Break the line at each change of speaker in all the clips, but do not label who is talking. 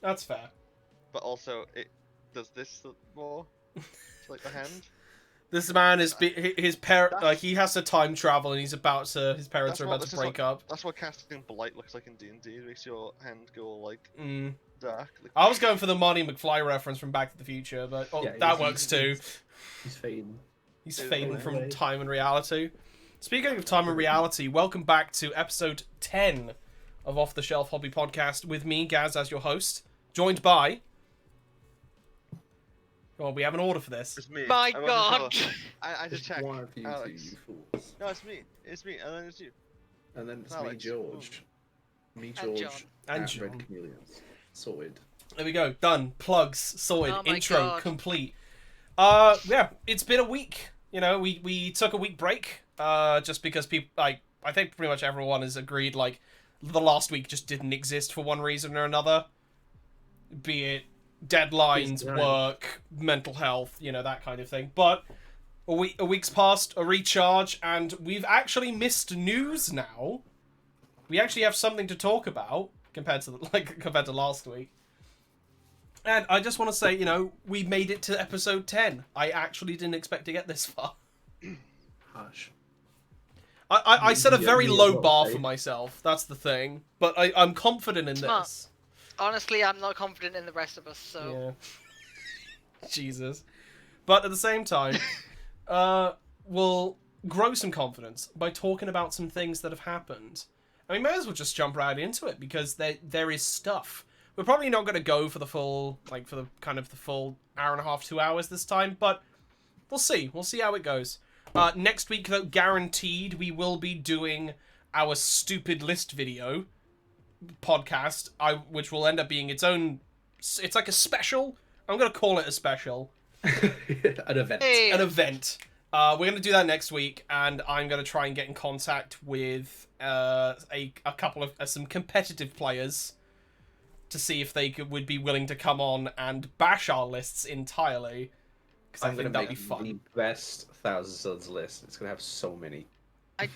That's fair.
But also, it does this more like the hand.
This man is his parent. Like he has to time travel, and his parents are about to break up.
That's what casting Blight looks like in D&D. It makes your hand go like dark. Like...
I was going for the Marty McFly reference from Back to the Future, but that works too.
He's fading.
He's fading from time and reality. Speaking of time and reality, welcome back to episode 10 of Off the Shelf Hobby Podcast with me, Gaz, as your host, joined by... Oh, we have an order for this.
It's me.
My God!
I just checked.
One of you two,
Alex.
you fools.
No, it's me. It's me, and then it's you.
And then it's
Alex.
me, George. Me,
And
George.
John.
And
Red
John.
Chameleons. Sorted.
There we go. Done. Plugs. Sorted.
Oh my
Intro.
God.
Complete. Yeah, it's been a week. You know, we took a week break. Just because people, I think pretty much everyone has agreed, like, the last week just didn't exist for one reason or another. Be it deadlines, work, mental health, you know, that kind of thing. But a week's passed, a recharge, and we've actually missed news now. We actually have something to talk about compared to last week. And I just want to say, you know, we made it to episode 10. I actually didn't expect to get this far.
Hush.
I set a very low bar for myself. That's the thing. But I'm confident in this.
Honestly, I'm not confident in the rest of us, so...
Yeah. Jesus. But at the same time, we'll grow some confidence by talking about some things that have happened. I mean, may as well just jump right into it, because there is stuff. We're probably not going to go for the full, for the full hour and a half, 2 hours this time, but we'll see. We'll see how it goes. Next week, though, guaranteed, we will be doing our stupid list video podcast, which will end up being its own... It's like a special. I'm going to call it a special.
An event.
Hey.
An event. We're going to do that next week, and I'm going to try and get in contact with a couple of some competitive players to see if they would be willing to come on and bash our lists entirely. Because I think that'd be fun.
The best Thousand Suns list. It's gonna have so many
Was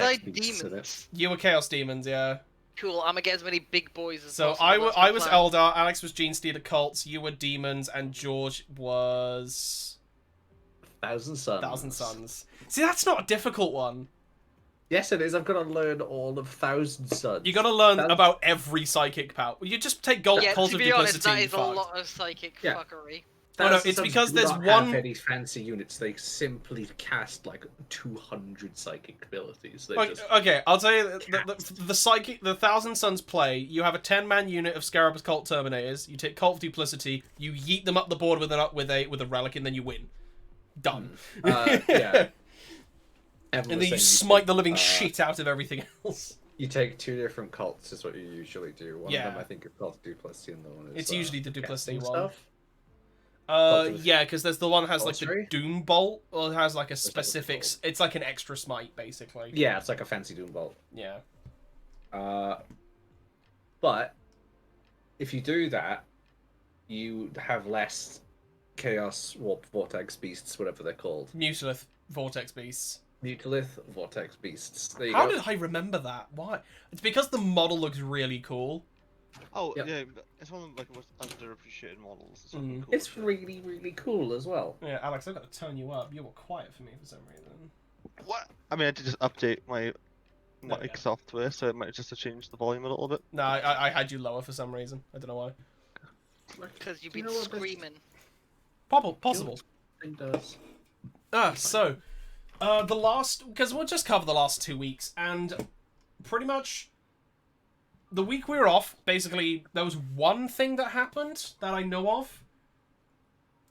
I
beasts in it.
demons?
You were Chaos Demons, yeah.
Cool, I'm gonna get as many big boys as
So
possible.
I was Eldar, Alex was Gene Stealer Cults, you were Demons, and George was...
Thousand Suns.
Thousand Suns. See, that's not a difficult one.
Yes, it is. I've got to learn all of Thousand Suns.
You got to learn about every psychic power. You just take Cult
Yeah,
of
to be honest,
Duplicity.
that is a lot of psychic fuckery.
Oh, no, it's because there's one...
any fancy units. They simply cast like 200 psychic abilities.
Okay, I'll tell you the Thousand Suns play. You have a 10-man unit of Scarabus Cult Terminators. You take Cult of Duplicity. You yeet them up the board with a relic, and then you win. Done.
Yeah.
And then you smite the living shit out of everything else.
You take two different cults, is what you usually do. One
Yeah.
of them, I think, is called Duplicity, and the one is...
It's usually the Duplicity one.
Stuff.
Yeah, because there's the one that has like the
Sorcery?
Doom Bolt, or it has like a specific...
Bolt.
It's like an extra smite, basically.
Yeah, it's like a fancy Doom Bolt.
Yeah.
But if you do that, you have less Chaos Warp Vortex Beasts, whatever they're called.
Mutilith Vortex Beasts.
Mutilith Vortex Beasts. There you
How
go.
did I remember that? Why? It's because the model looks really cool.
Oh,
Yep.
yeah, it's one of the most underappreciated models. It's,
Mm.
cool.
It's really, really cool as well.
Yeah, Alex, I've got to turn you up. You were quiet for me for some reason.
What? I mean, I did just update my
No,
mic
yeah.
software, so it might just have changed the volume a little bit.
No, I had you lower for some reason. I don't know why.
Because you've
Do you
been
know what this-
screaming.
Possible.
It does.
So, because we'll just cover the last 2 weeks, and pretty much the week we were off, basically, there was one thing that happened that I know of.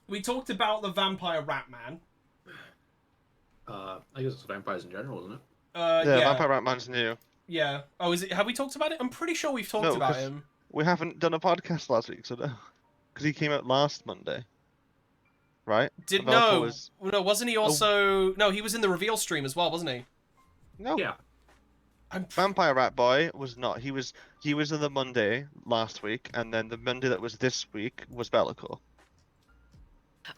We talked about the Vampire Rat Man.
I guess it's vampires in general, isn't it?
Yeah, Vampire Ratman's new.
Yeah. Oh, is it? Have we talked about it? I'm pretty sure we've talked
No,
about
'cause-
him.
We haven't done a podcast last week, so no. Because he came out last Monday. Right?
No, wasn't he also... No, he was in the reveal stream as well, wasn't he?
No.
Yeah.
Vampire Rat Boy was not. He was in the Monday last week, and then the Monday that was this week was Belikor.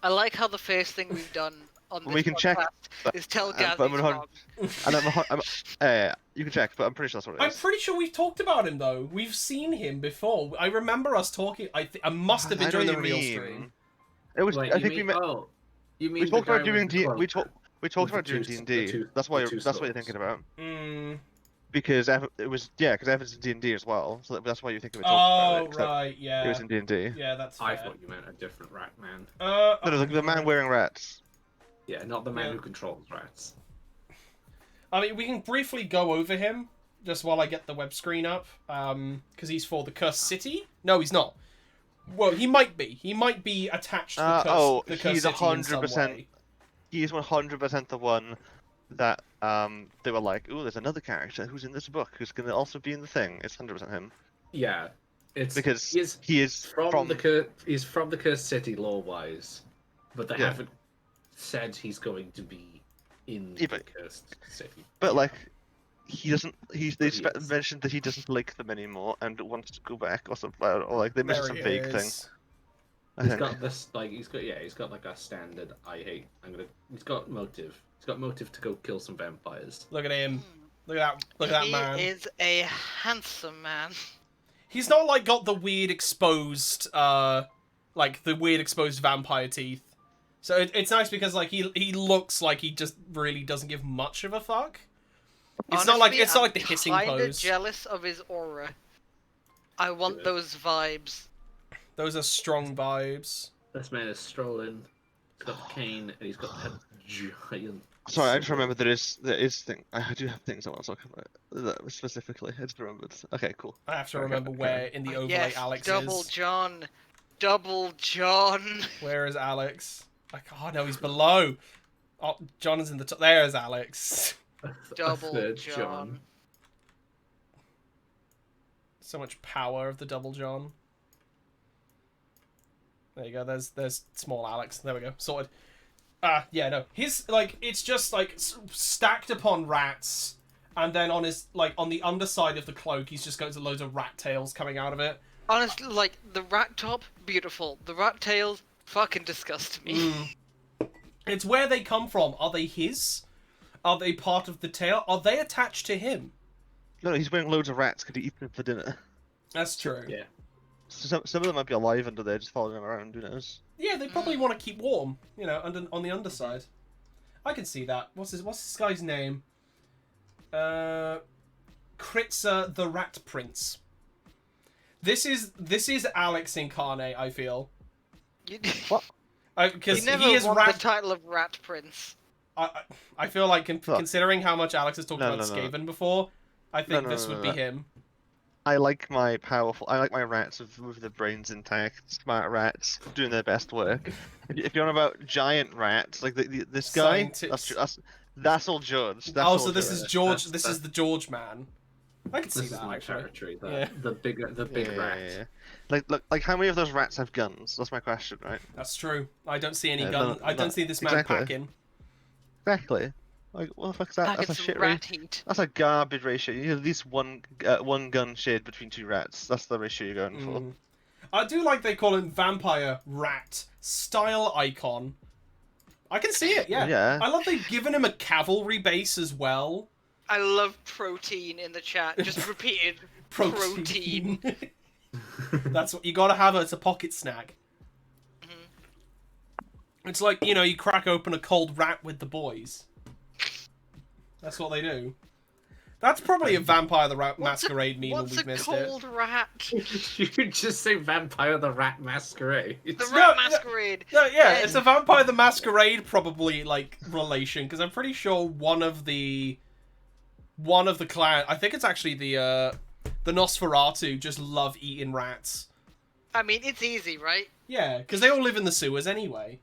I like how the first thing we've done on this
We can check,
podcast is tell Gaz
but
he's
I'm
wrong.
and you can check, but I'm pretty sure that's what it
I'm
is.
pretty sure we've talked about him though. We've seen him before. I remember us talking. I must have been
I know
during the
what you
real
mean.
stream.
It was.
Wait,
I think we met.
Oh, you mean
We talked
the guy
about doing
with the cloak?
We talked
With
about
the
doing
two-
D&D.
the two-
That's why.
the two
That's what you're
swords.
thinking about.
Mm.
Because it was because Evan's in D&D as well. So that's why you're thinking about
Oh
it.
right, yeah.
It was in D&D.
Yeah, that's fair.
I thought you meant a different rat man.
No, the man wearing rats.
Yeah, not the man
Yeah.
who controls rats.
I mean, we can briefly go over him just while I get the web screen up. Because he's for the Cursed City. No, he's not. Well, he might be. He might be attached to the Cursed
he's
City in some
100%.
way.
He's 100% the one that they were like, "Ooh, there's another character who's in this book who's going to also be in the thing." It's 100% him.
Yeah, it's
Because he is
from he's from the Cursed City lore-wise, but they haven't said he's going to be in the Cursed City.
But like, he doesn't. They mentioned that he doesn't like them anymore and wants to go back or something. Or like they mentioned some vague thing.
He's got this he's got like a standard. He's got motive. He's got motive to go kill some vampires.
Look at him. Look at that man.
He is a handsome man.
He's not like got the weird exposed vampire teeth. So it's nice because like he looks like he just really doesn't give much of a fuck. It's not like the hissing
I'm kinda
pose.
jealous of his aura. I want those vibes.
Those are strong vibes.
This man is strolling. He's got the cane and he's got that giant.
Sorry, I just remembered there is thing. I do have things I want to talk about specifically. I just remembered. Okay, cool.
I have to remember where in the overlay
Yes,
Alex
Double
is.
John. Double John.
Where is Alex? Oh no, he's below. Oh, John is in the top. There's Alex.
Double John.
So much power of the Double John. There you go. There's small Alex. There we go. Sorted. Yeah, no. He's like it's just like stacked upon rats, and then on his on the underside of the cloak, he's just got loads of rat tails coming out of it.
Honestly, like the rat top, beautiful. The rat tails, fucking disgust me.
It's where they come from. Are they his? Are they part of the tail? Are they attached to him?
No, he's wearing loads of rats. Could he eat them for dinner?
That's true.
Yeah.
Some of them might be alive under there, just following him around. Who knows?
Yeah, they probably want to keep warm. You know, on the underside. I can see that. What's this guy's name? Kritzer the Rat Prince. This is Alex incarnate. I feel.
What?
Because
you never
he is
won the title of Rat Prince.
I feel like considering how much Alex has talked about Skaven before, I think this would be him.
I like my rats with their brains intact, smart rats doing their best work. If you're on about giant rats, like this guy, that's all George.
So this is George. This is the George man. I can see
this
that.
Is my
actually.
territory.
Yeah.
The big rat.
Yeah. Like how many of those rats have guns? That's my question, right?
That's true. I don't see any gun. I don't see this man packing.
Exactly. Like, what the fuck is that? That's a shit ratio. That's a garbage ratio. You need at least one gun shared between two rats. That's the ratio you're going for.
I do like they call him vampire rat style icon. I can see it. Yeah. I love they've given him a cavalry base as well.
I love protein in the chat. Just repeated protein.
That's what you gotta have. It's a pocket snack. It's like, you crack open a cold rat with the boys. That's what they do. That's probably a Vampire the Rat Masquerade meme and we've missed it.
What's a cold rat?
You just say Vampire the Rat Masquerade.
The Rat Masquerade.
No, yeah, it's a Vampire the Masquerade probably, relation, because I'm pretty sure one of the clan, I think it's actually the Nosferatu just love eating rats.
I mean, it's easy, right?
Yeah, because they all live in the sewers anyway.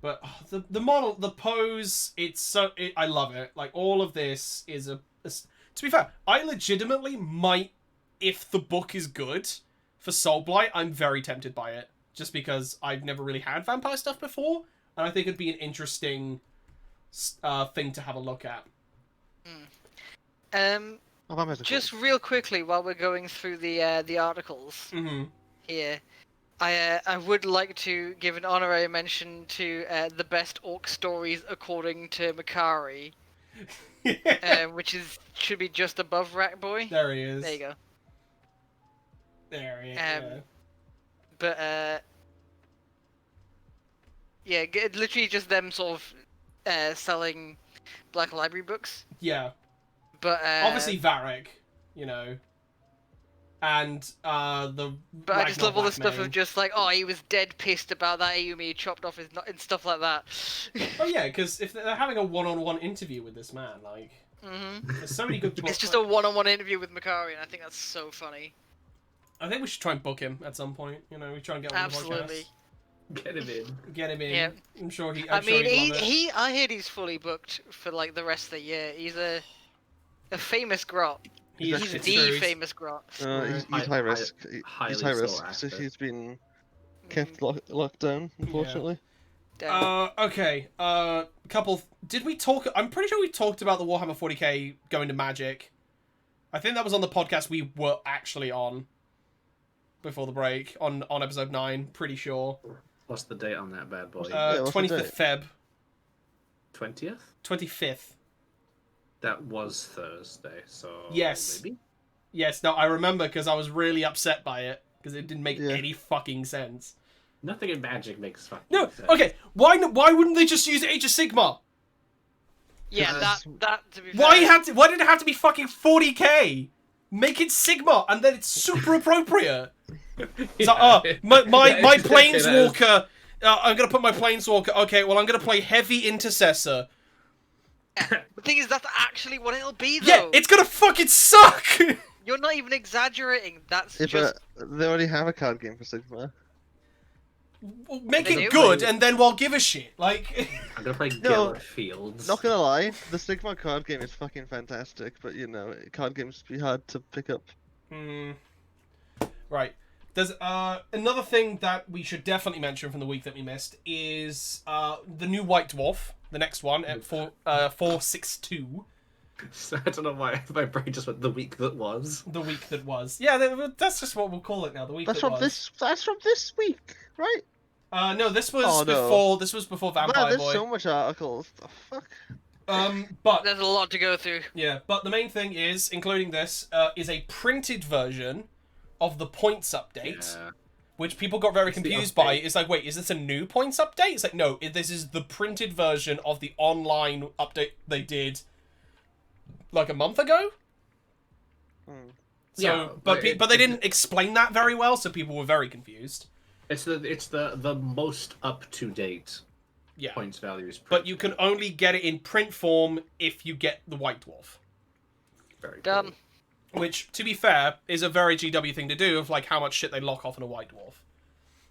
But the model, the pose, I love it. Like, all of this is to be fair, I legitimately might, if the book is good for Soulblight, I'm very tempted by it. Just because I've never really had vampire stuff before, and I think it'd be an interesting thing to have a look at.
Just real quickly, while we're going through the articles here, I would like to give an honorary mention to the best orc stories according to Makari, which should be just above Rat Boy.
There he is.
There you go.
There he is.
But yeah, literally just them sort of selling Black Library books.
Yeah.
But
obviously Varric, you know. And the.
But I just love all the stuff of just like, oh, he was dead pissed about that Ayumi, he chopped off his nut and stuff like that.
Oh yeah, because if they're having a one-on-one interview with this man, like, there's so many good.
It's just a one-on-one interview with Makari, and I think that's so funny.
I think we should try and book him at some point. You know, we try and get him on the podcast.
Absolutely.
Get him in.
Get him in.
Yeah.
I'm sure he.
I mean, I heard he's fully booked for like the rest of the year. He's a famous grot. He's the famous grot.
He's high risk. He's high risk, so he's been kept locked down, unfortunately.
Yeah. Okay. Couple. Did we talk? I'm pretty sure we talked about the Warhammer 40k going to Magic. I think that was on the podcast we were actually on before the break on episode 9. Pretty sure.
What's the date on that bad boy?
25th Feb.
20th.
25th.
That was Thursday, so
yes.
Maybe?
Yes, no, I remember because I was really upset by it because it didn't make any fucking sense.
Nothing in Magic makes fucking sense.
Okay, why wouldn't they just use Age of Sigmar?
Yeah, that to be fair.
Why did it have to be fucking 40k? Make it Sigmar and then it's super appropriate. So, my Planeswalker, I'm gonna put my Planeswalker, okay, well I'm gonna play Heavy Intercessor.
The thing is, that's actually what it'll be, though.
Yeah, it's gonna fucking suck!
You're not even exaggerating. That's
But they already have a card game for Sigma.
Make it good, and then we'll give a shit. Like,
I'm gonna play Gellert Fields.
Not gonna lie, the Sigma card game is fucking fantastic, but you know, card games be hard to pick up.
Right. There's another thing that we should definitely mention from the week that we missed is the new White Dwarf, the next one at 462.
So I don't know why my brain just went the week that was.
The week that was. Yeah, that's just what we'll call it now. The week that was.
That's from this week, right?
No, this was before. This was before Vampire
Man, there's
Boy.
so much articles. The fuck.
But
there's a lot to go through.
Yeah, but the main thing is, including this, is a printed version of the points update, which people got very confused by. It's like, wait, is this a new points update? It's like, no, this is the printed version of the online update they did like a month ago. So,
yeah,
but they didn't explain that very well, so people were very confused.
It's the most up to date points values.
But you can only get it in print form if you get the White Dwarf.
Very
dumb.
cool.
Which, to be fair, is a very GW thing to do of like how much shit they lock off in a White Dwarf.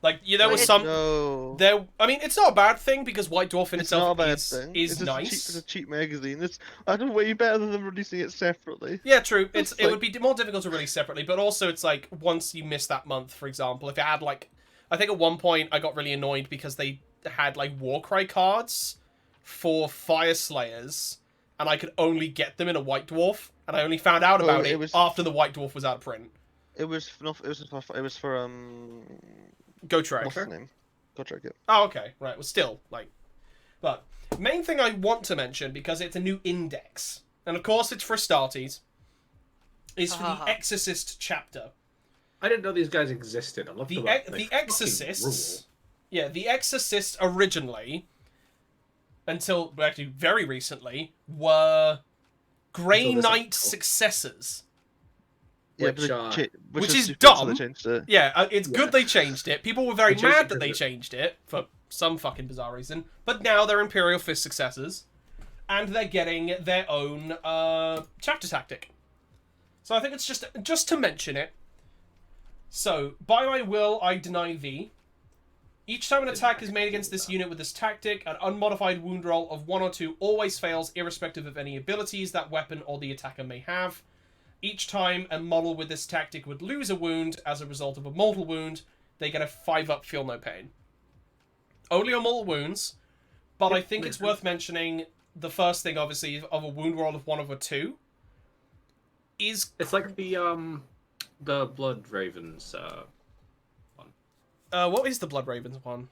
Like, there was some.
No.
I mean, it's not a bad thing because White Dwarf in itself is
it's
nice.
It's a cheap magazine. I don't way better than them releasing it separately.
Yeah, true. It would be more difficult to release separately, but also it's like once you miss that month, for example, if it had like, I think at one point I got really annoyed because they had like Warcry cards for Fire Slayers, and I could only get them in a White Dwarf, and I only found out about it after the White Dwarf was out of print.
It was for
Gotrek.
What's his name? Gotrek, yeah.
Oh, okay. Right. Well, still, like... But, main thing I want to mention, because it's a new index, and of course it's for Astartes, is for the Exorcist chapter.
I didn't know these guys existed. I looked
the Exorcists... Yeah, the Exorcists originally, until, actually very recently, were Grey Knight successors.
Yeah,
which is dumb.
They changed it.
Yeah, it's good they changed it. People were very mad that they changed it for some fucking bizarre reason. But now they're Imperial Fist successors, and they're getting their own chapter tactic. So I think it's just to mention it. So, by my will, I deny thee. Each time an attack is made against this unit with this tactic, an unmodified wound roll of 1 or 2 always fails, irrespective of any abilities that weapon or the attacker may have. Each time a model with this tactic would lose a wound as a result of a mortal wound, they get a 5-up Feel No Pain. Only on mortal wounds, but I think it's worth mentioning the first thing, obviously, of a wound roll of 1 over 2 is...
It's like the Blood Ravens one.
What is the Blood Ravens one?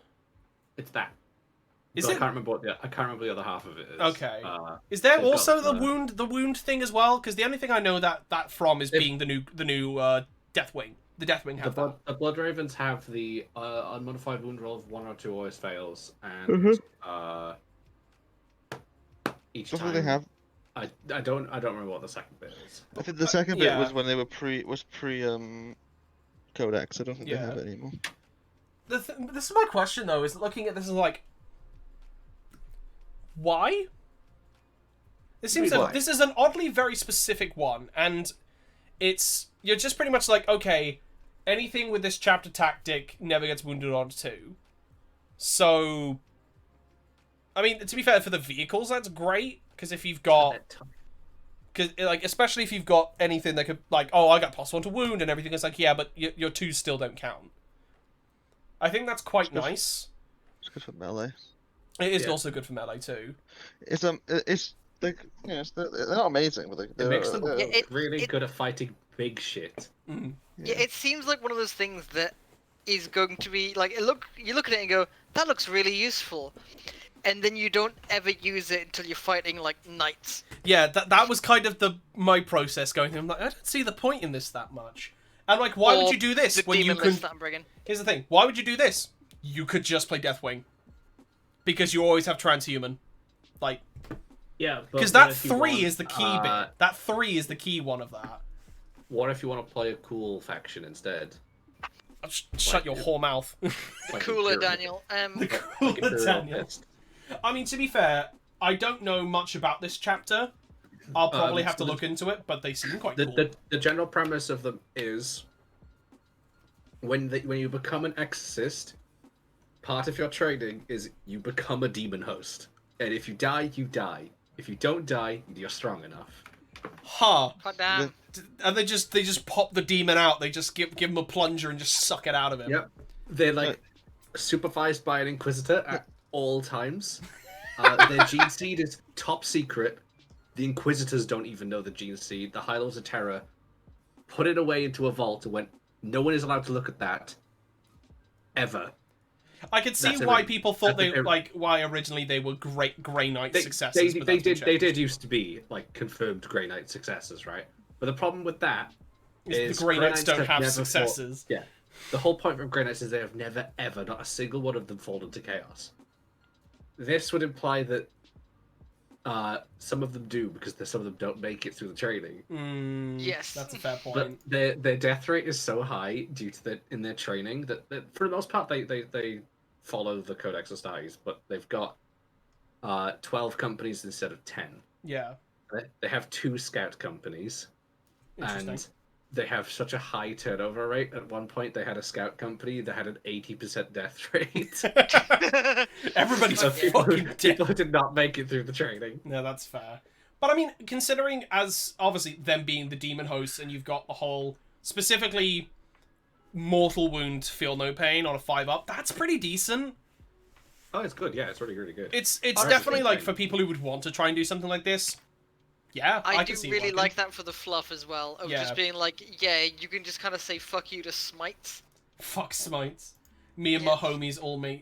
It's that.
Is
But
it?
I can't remember the other half of it is.
Okay. Is there
they've
also
got
the wound thing as well? Because the only thing I know that from is
If-
being the new Deathwing. The Deathwing have that.
The Blood Ravens have the unmodified wound roll of 1 or 2 always fails, and each
What do
time
they have?
I don't remember what the second bit is.
I think the second bit
yeah.
was when they were pre Codex. I don't think
Yeah.
they have it anymore.
This is my question though. Is looking at this as like, why? It seems
Why?
like this is an oddly very specific one, and you're just pretty much like, okay, anything with this chapter tactic never gets wounded on 2. So, I mean, to be fair, for the vehicles, that's great, because if you've got, like, especially if you've got anything that could, like, oh, I got +1 to wound and everything, it's like, yeah, but your 2s still don't count. I think that's quite nice.
It's good for melee.
It is also good for melee too.
It's like, yes, they're not amazing, but
It makes them
Yeah,
really good at fighting big shit.
Mm.
Yeah, it seems like one of those things that is going to be like, you look at it and go, that looks really useful, and then you don't ever use it until you're fighting like knights.
Yeah, that was kind of my process going through. I'm like, I don't see the point in this that much. And like, why would you do this
the
when you
demon
can?
list that I'm bringing.
Here's the thing: why would you do this? You could just play Deathwing, because you always have transhuman, like.
Yeah,
Because that 3 is the key bit. That 3 is the key one of that.
What if you want to play a cool faction instead?
Shut your whore mouth.
Like
Cooler,
Imperial-
Daniel.
The cooler
Imperial
Daniel.
Fist.
I mean, to be fair, I don't know much about this chapter. I'll probably have to
so
look into it, but they seem quite
The,
cool.
the general premise of them is when you become an exorcist, part of your training is you become a demon host, and if you die, you die. If you don't die, you're strong enough.
Huh.
God damn.
And they just pop the demon out. They just give him a plunger and just suck it out of him.
Yep. They're like supervised by an inquisitor at all times. Their gene seed is top secret. The inquisitors don't even know the gene seed. The High Lords of Terror put it away into a vault and went, no one is allowed to look at that. Ever.
I could see
That's
why
every-
people thought
that's
they
every-
why originally they were great Grey Knight
They
successors. but that's been
they
changed.
did used to be like confirmed Grey Knight successors, right? But the problem with that is
The Grey Knights don't have
never
successors.
Yeah. The whole point of Grey Knights is they have never ever, not a single one of them, fallen to chaos. This would imply that some of them do, because some of them don't make it through the training.
Yes.
That's a fair
But
point.
their death rate is so high due to in their training that for the most part they follow the Codex Astartes, but they've got 12 companies instead of 10.
Yeah.
They have 2 scout companies,
Interesting.
and they have such a high turnover rate. At one point, they had a scout company that had an 80% death rate.
Everybody's
So people
fucking dead.
who did not make it through the training.
No, that's fair. But I mean, considering as obviously them being the demon hosts, and you've got the whole specifically mortal wound, feel no pain on a 5-up, that's pretty decent.
Oh, it's good. Yeah, it's really, really good.
It's
Honestly,
definitely like
fine.
for people who would want to try and do something like this. Yeah, I
I
can
do
see
really
working.
like that for the fluff as well, of
Yeah.
just being like, yeah, you can just kind of say fuck you to smites.
Fuck smites. Me and
Yeah.
my homies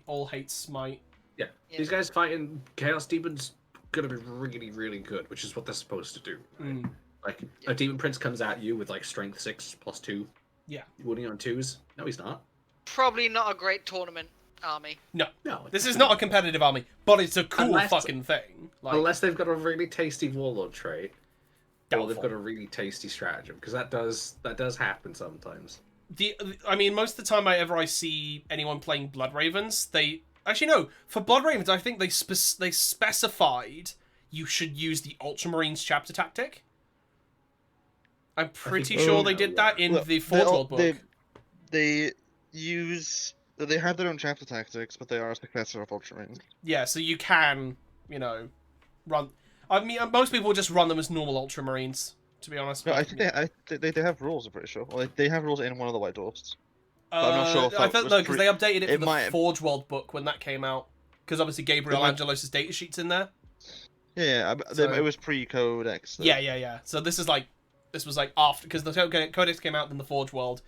all hate smite.
Yeah.
Yeah.
These guys fighting Chaos Demons gonna be really, really good, which is what they're supposed to do. Right?
Mm.
Like, a Demon Prince comes at you with, like, Strength 6 plus 2.
Yeah.
Wounding on 2s. No, he's not.
Probably not a great tournament army.
No,
No.
this is not a competitive army, but it's a cool
Unless-
fucking thing. Like,
Unless they've got a really tasty Warlord trait, or they've
doubtful.
got a really tasty stratagem, because that does happen sometimes.
I mean, most of the time I see anyone playing Blood Ravens, they actually no. For Blood Ravens, I think they specified you should use the Ultramarines chapter tactic. I'm pretty sure they did that in
Look,
the Forge World book.
They have their own chapter tactics, but they are a successor of Ultramarines.
Yeah, so you can, run. I mean, most people just run them as normal Ultramarines, to be honest.
No, I think they have rules. I'm pretty sure. Well, they have rules in one of the White Dwarfs. I'm not sure if
I
that
thought
was
no, because they updated it for
it
the
might-
Forge World book when that came out. Because obviously Gabriel
might-
Angelos' data sheet's in there.
Yeah,
So-
it was pre-Codex.
Yeah. So this was like after, because the Codex came out in the Forge World.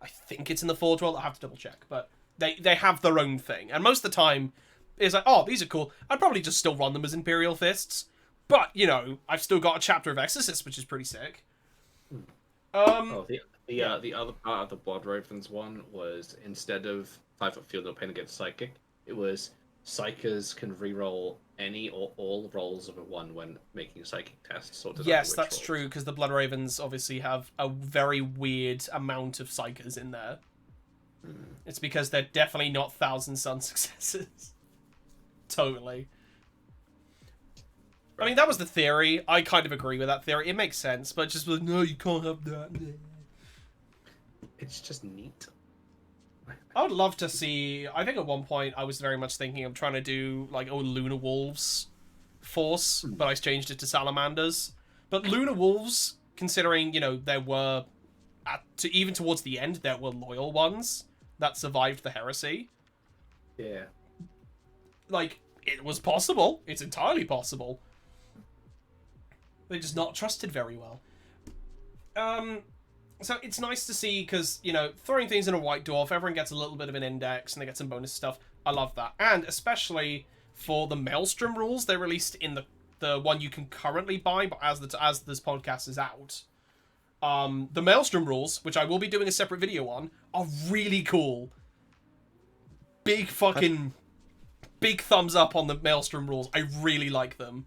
I think it's in the Forge World. I have to double check, but They have their own thing, and most of the time, it's like, oh, these are cool. I'd probably just still run them as Imperial Fists, but you know, I've still got a chapter of Exorcist, which is pretty sick.
The other part of the Blood Ravens one was, instead of 5-foot field no pain against psychic, it was psychers can reroll any or all rolls of a 1 when making psychic tests. So
yes, that's true, because the Blood Ravens obviously have a very weird amount of psychers in there. It's because they're definitely not Thousand Sun successes. Totally. I mean, that was the theory. I kind of agree with that theory. It makes sense, but just like, no, you can't have that.
It's just neat.
I would love to see... I think at one point I was very much thinking of trying to do, like, Lunar Wolves force, but I changed it to Salamanders. But Lunar Wolves, considering, you know, there were... even towards the end, there were loyal ones that survived the heresy.
Yeah.
Like, it was possible. It's entirely possible. They're just not trusted very well. So it's nice to see, because, you know, throwing things in a White Dwarf, everyone gets a little bit of an index, and they get some bonus stuff. I love that. And especially for the Maelstrom rules they released in the one you can currently buy, but as this podcast is out. The Maelstrom rules, which I will be doing a separate video on, are really cool. Big thumbs up on the Maelstrom rules. I really like them.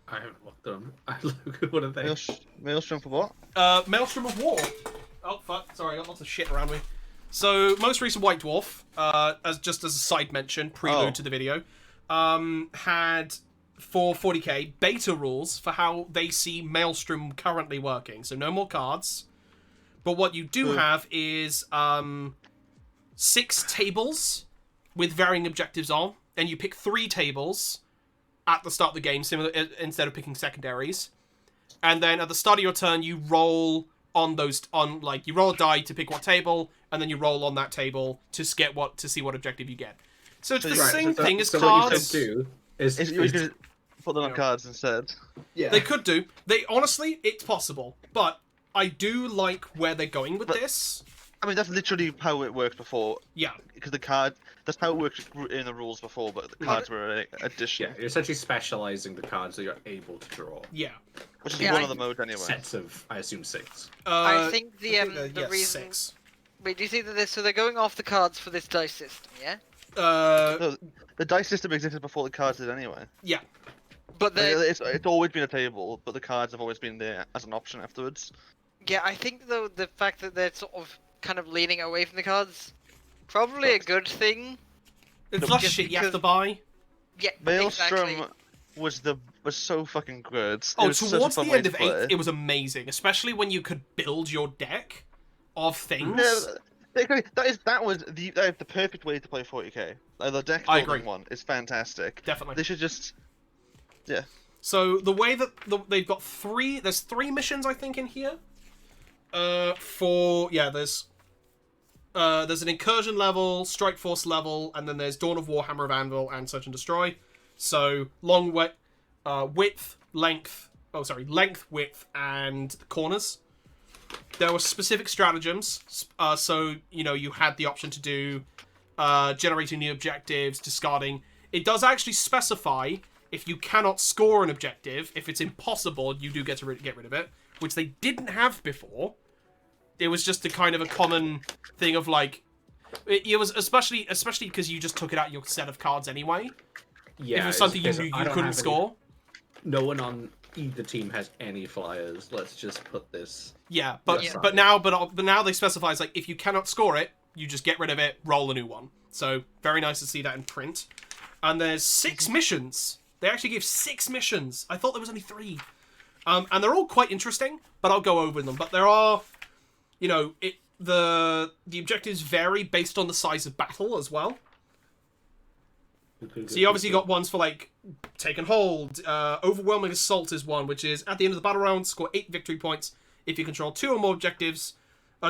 I haven't looked at them. What are they?
Maelstrom for what?
Maelstrom of War. Oh, fuck. Sorry, I got lots of shit around me. So, most recent White Dwarf, as a side mention, prelude to the video, had, for 40k, beta rules for how they see Maelstrom currently working. So, no more cards. But what you do have is 6 tables with varying objectives on, and you pick 3 tables at the start of the game, instead of picking secondaries. And then at the start of your turn, you roll you roll a die to pick what table, and then you roll on that table to see what objective you get. So it's the same thing as cards.
What you
could put them on cards instead.
Yeah.
They could do. Honestly, it's possible. But I do like where they're going with this.
I mean, that's literally how it worked before.
Yeah.
Because that's how it worked in the rules before, but the cards were an addition.
Yeah, you're essentially specializing the cards that you're able to draw.
Yeah.
Which is one of the modes anyway.
Sets of, I assume, 6.
I think the reason...
6.
Wait, do you think that so they're going off the cards for this dice system, yeah?
No, the dice system existed before the cards did anyway.
Yeah.
But
it's always been a table, but the cards have always been there as an option afterwards.
Yeah, I think, though, the fact that they're sort of kind of leaning away from the cards, probably a good thing.
It's not shit you have to buy.
Yeah,
Maelstrom
exactly.
was so fucking good.
Towards the end of 8th, it was amazing, especially when you could build your deck of things.
That was the perfect way to play 40k. The deck building one is fantastic.
Definitely.
They should just, yeah.
So the way that they've got there's 3 missions I think in here. There's an incursion level, strike force level, and then there's Dawn of War, Hammer of Anvil, and Search and Destroy. So length, width, and corners. There were specific stratagems. So you had the option to do generating new objectives, discarding. It does actually specify if you cannot score an objective, if it's impossible, you do get to get rid of it, which they didn't have before. It was just a kind of a common thing of like, it was especially because you just took it out of your set of cards anyway.
Yeah,
if it was something you knew you couldn't score.
No one on either team has any flyers. Let's just put this.
Yeah, but now they specify it's like if you cannot score it, you just get rid of it, roll a new one. So very nice to see that in print. And there's 6 missions. They actually gave 6 missions. I thought there was only 3. And they're all quite interesting, but I'll go over them. But there are, the objectives vary based on the size of battle as well. So you obviously got ones for like Taken Hold, Overwhelming Assault is one, which is at the end of the battle round, score 8 victory points if you control 2 or more objectives,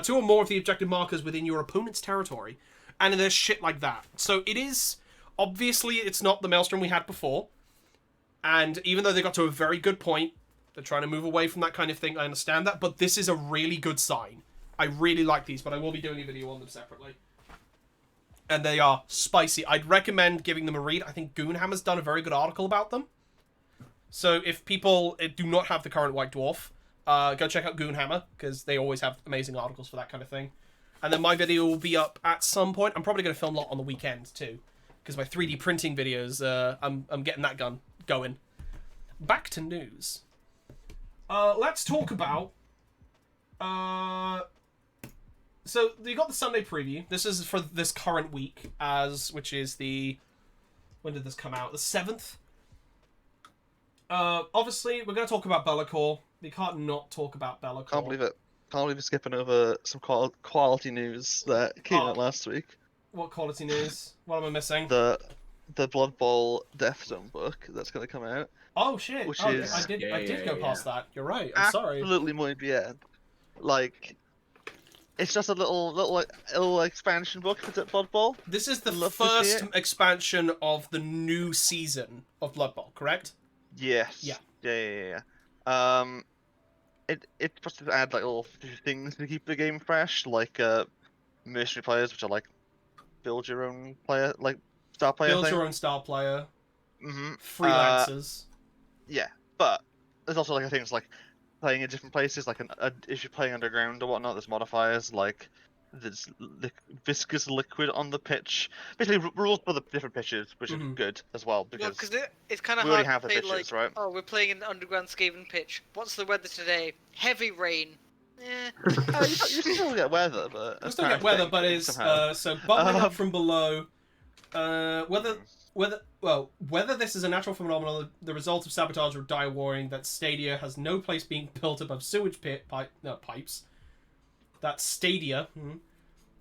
2 or more of the objective markers within your opponent's territory. And there's shit like that. So it is, obviously it's not the Maelstrom we had before. And even though they got to a very good point, they're trying to move away from that kind of thing, I understand that, but this is a really good sign. I really like these, but I will be doing a video on them separately. and they are spicy. I'd recommend giving them a read. I think Goonhammer's done a very good article about them. So if people do not have the current White Dwarf, go check out Goonhammer, because they always have amazing articles for that kind of thing. And then my video will be up at some point. I'm probably going to film a lot on the weekend, too. Because my 3D printing videos, I'm getting that going. Back to news. Let's talk about... So, you got the Sunday preview. This is for this current week, which is the... When did this come out? The 7th? Obviously, we're going to talk about Belikor. We can't not talk about Belikor.
Can't believe it. Can't believe we're skipping over some quality news that came out last week.
What quality news? What am I missing?
The Blood Bowl Death Zone book that's going to come out.
Oh shit!
Which
is...
I
did go past that. You're right. I'm sorry.
Absolutely muy bien. Like, it's just a little expansion book for Blood Bowl.
This is the first expansion of the new season of Blood Bowl, correct?
Yes. Yeah. It's supposed to add like little things to keep the game fresh, like mercenary players, which are like build your own player, like star player.
Build your own star player. Freelancers.
Yeah, but there's also like things like playing in different places, like if you're playing underground or whatnot, there's modifiers like there's viscous liquid on the pitch. Basically, rules for the different pitches, which are good as well because
it's kind of
we already
hard
have
to
the
play,
pitches,
like,
right?
oh, we're playing an underground Skaven pitch. What's the weather today? Heavy rain.
You still get weather, but
you still get weather, but it's so bubbling up from below. Whether this is a natural phenomenon, the result of sabotage or dire warring, that Stadia has no place being built above sewage pipes. That's Stadia.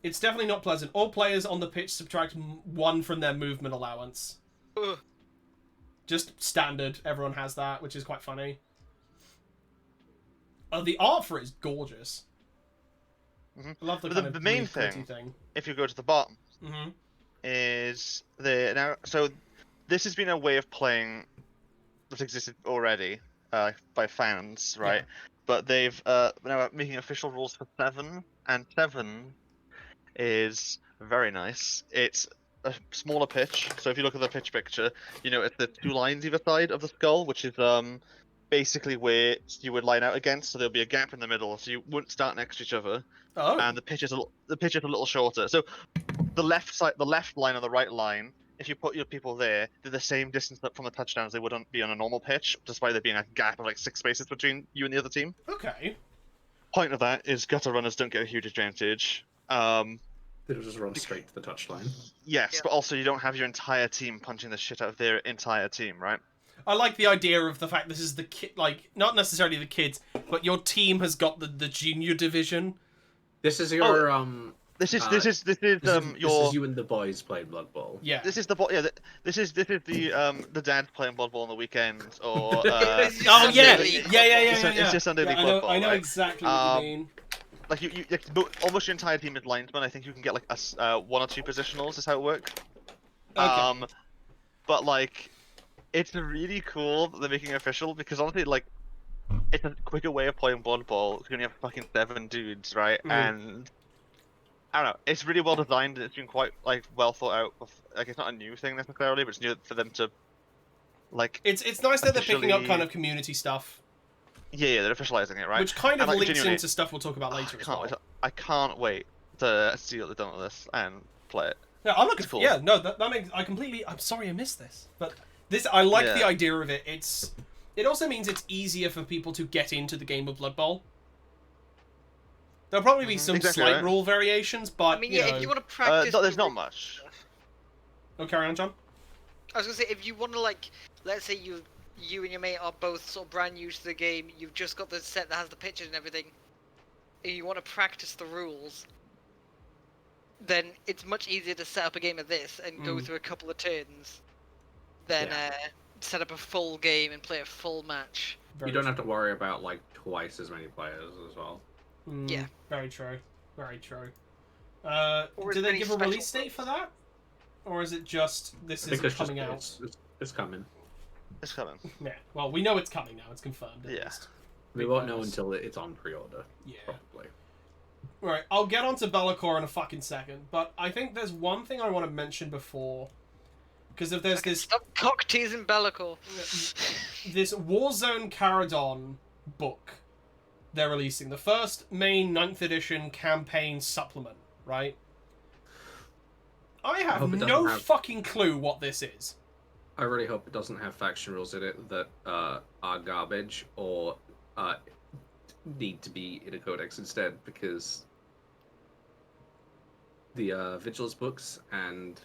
It's definitely not pleasant. All players on the pitch subtract 1 from their movement allowance.
Ugh.
Just standard. Everyone has that, which is quite funny. The art for it is gorgeous. I love the
main thing, if you go to the bottom, is so this has been a way of playing that existed already by fans, right? Yeah. But they've now making official rules for 7, and 7 is very nice. It's a smaller pitch, so if you look at the pitch picture, you know it's the 2 lines either side of the skull, which is basically where you would line out against, so there'll be a gap in the middle, so you wouldn't start next to each other.
Oh.
And the pitch is a little shorter. So the left line and the right line, if you put your people there, they're the same distance from the touchdowns they wouldn't be on a normal pitch, despite there being a gap of like 6 spaces between you and the other team.
Okay.
Point of that is gutter runners don't get a huge advantage.
They'll just run straight to the touchline.
Yes, but also you don't have your entire team punching the shit out of their entire team, right?
I like the idea of the fact this is the kid, like not necessarily the kids, but your team has got the junior division.
This is your
This is
you and the boys playing Blood Bowl.
Yeah.
This is the dad playing Blood Bowl on the weekend, or
It's just
Sunday League Blood Bowl.
I know
right?
exactly what you mean.
Like you almost your entire team is linesmen. I think you can get like 1 or 2 positionals. Is how it works.
Okay.
But like, it's really cool that they're making it official because honestly, like, it's a quicker way of playing Blood Bowl. You only have fucking 7 dudes, right? And I don't know. It's really well designed. And it's been quite like well thought out. Like, it's not a new thing necessarily, but it's new for them to like.
It's nice that they're picking up kind of community stuff.
Yeah, they're officializing it, right?
Which kind of
and, like,
links into stuff we'll talk about later as well.
I can't wait to see what they've done with this and play it.
Yeah, I'm looking for. Yeah, no, that makes. I'm sorry I missed this, but this I like the idea of it. It also means it's easier for people to get into the game of Blood Bowl. There'll probably be some slight rule variations, but
I mean, if you want to practice,
there's not much.
Oh, carry on, John.
I was gonna say, if you want to, like, let's say you and your mate are both sort of brand new to the game, you've just got the set that has the pictures and everything, and you want to practice the rules, then it's much easier to set up a game of this and go through a couple of turns than set up a full game and play a full match.
You don't have to worry about like twice as many players as well.
Yeah.
Very true. Very true. Do they give a release date for that? Or is it just this is coming out?
It's coming.
It's coming.
Yeah. Well, we know it's coming now. It's confirmed. At least.
We won't know until it's on pre-order.
Yeah.
Probably.
Right, I'll get onto Belikor in a fucking second, but I think there's one thing I want to mention before. Because if there's this...
Stop cock teasing Belikor.
This Warzone Caradon book they're releasing. The first main 9th edition campaign supplement, right? I have no fucking clue what this is.
I really hope it doesn't have faction rules in it that are garbage or need to be in a codex instead, because the Vigilance books and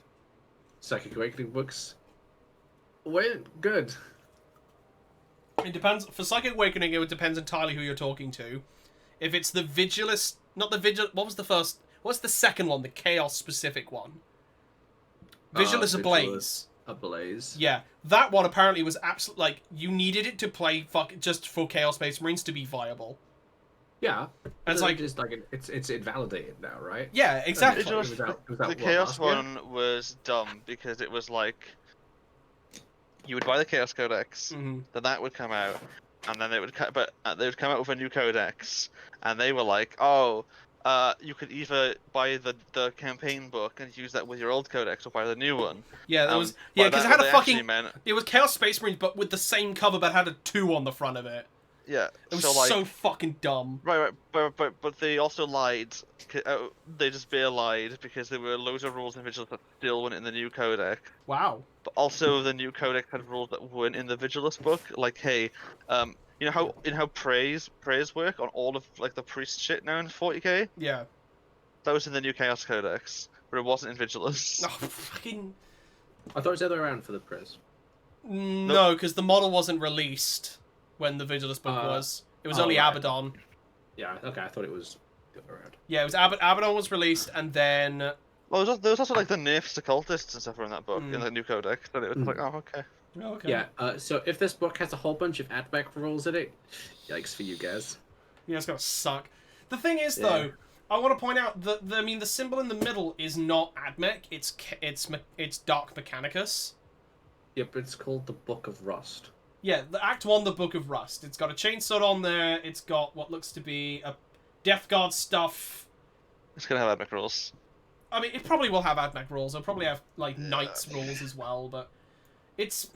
Psychic Awakening books weren't good.
It depends. For Psychic Awakening, it depends entirely who you're talking to. If it's the Vigilist... Not the Vigil... What was the first... What's the second one? The Chaos-specific one. Vigilus Ablaze.
Ablaze.
Yeah. That one apparently was absolutely... Like, you needed it to play just for Chaos Space Marines to be viable.
Yeah.
It's like...
Just like it's invalidated now, right?
Yeah, exactly.
The Chaos one was dumb because it was like... You would buy the Chaos Codex, then that would come out, and then they would come out with a new codex, and they were like, "Oh, you could either buy the campaign book and use that with your old codex, or buy the new one."
Yeah, it was because it had a fucking. It was Chaos Space Marines, but with the same cover, but had a 2 on the front of it.
Yeah,
it was so fucking dumb.
Right, but they also lied. They just bare lied because there were loads of rules in Vigilus that still weren't in the new codex.
Wow.
But also the new codex had rules that weren't in the Vigilus book. Like, hey, you know how praise work on all of like the priest shit now in 40k?
Yeah.
That was in the new Chaos Codex, but it wasn't in Vigilus.
Oh, fucking.
I thought it was the other way around for the praise.
No, because the model wasn't released when the Vigilus book was. It was only
right.
Abaddon.
Yeah, okay, I thought it was the other way around.
Yeah, it was Abaddon was released, and then...
Well, there was also like the nerfs to cultists and stuff in that book, in the new codex, and it was like, oh, okay.
Oh, okay.
Yeah, so if this book has a whole bunch of AdMech rules in it, yikes for you guys.
Yeah, it's gonna suck. The thing is, though, I want to point out that, the symbol in the middle is not AdMech, it's Dark Mechanicus.
Yep, it's called the Book of Rust.
Yeah, the Act 1, the Book of Rust. It's got a chainsaw on there, it's got what looks to be a Death Guard stuff.
It's gonna have AdMech rules.
I mean, it probably will have AdMech rules. It'll probably have, like, Knights rules as well, but... It's...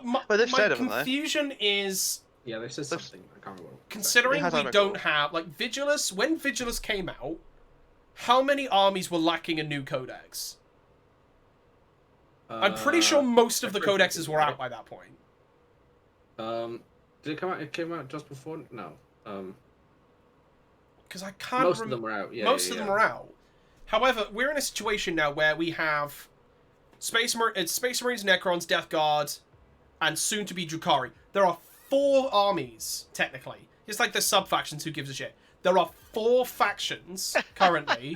My confusion is...
Yeah, they said something. I can't remember.
Considering we don't have... Like, Vigilus... When Vigilus came out, how many armies were lacking a new codex? I'm pretty sure most of the codexes were out by that point.
Did it come out? It came out just before? No.
Because I can't...
Most of them were out, yeah.
Most of them were out. However, we're in a situation now where we have Space Marines, Necrons, Death Guard, and soon-to-be Drukhari. There are 4 armies, technically. It's like the sub-factions, who gives a shit. There are 4 factions, currently,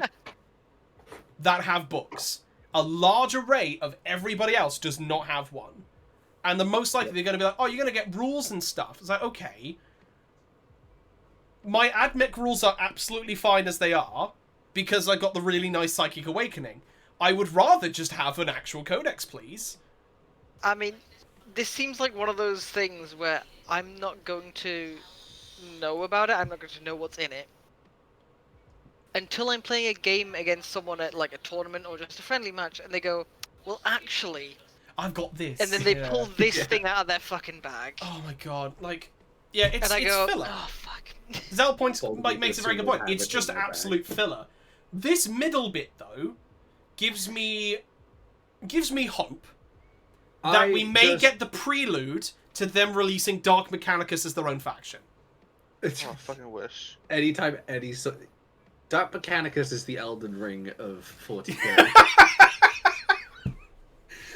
that have books. A large array of everybody else does not have one. And the most likely they're going to be like, oh, you're going to get rules and stuff. It's like, okay. My AdMech rules are absolutely fine as they are, because I got the really nice Psychic Awakening. I would rather just have an actual codex, please.
I mean, this seems like one of those things where I'm not going to know about it, I'm not going to know what's in it, until I'm playing a game against someone at, like, a tournament or just a friendly match, and they go, well, actually...
I've got this.
And then they pull this thing out of their fucking bag.
Oh my god, like... Yeah, it's
go,
filler.
oh, fuck.
Zell makes a very good point. It's just absolute filler. This middle bit, though, gives me hope that we may get the prelude to them releasing Dark Mechanicus as their own faction.
Oh, I fucking wish.
Anytime, Dark Mechanicus is the Elden Ring of 40k.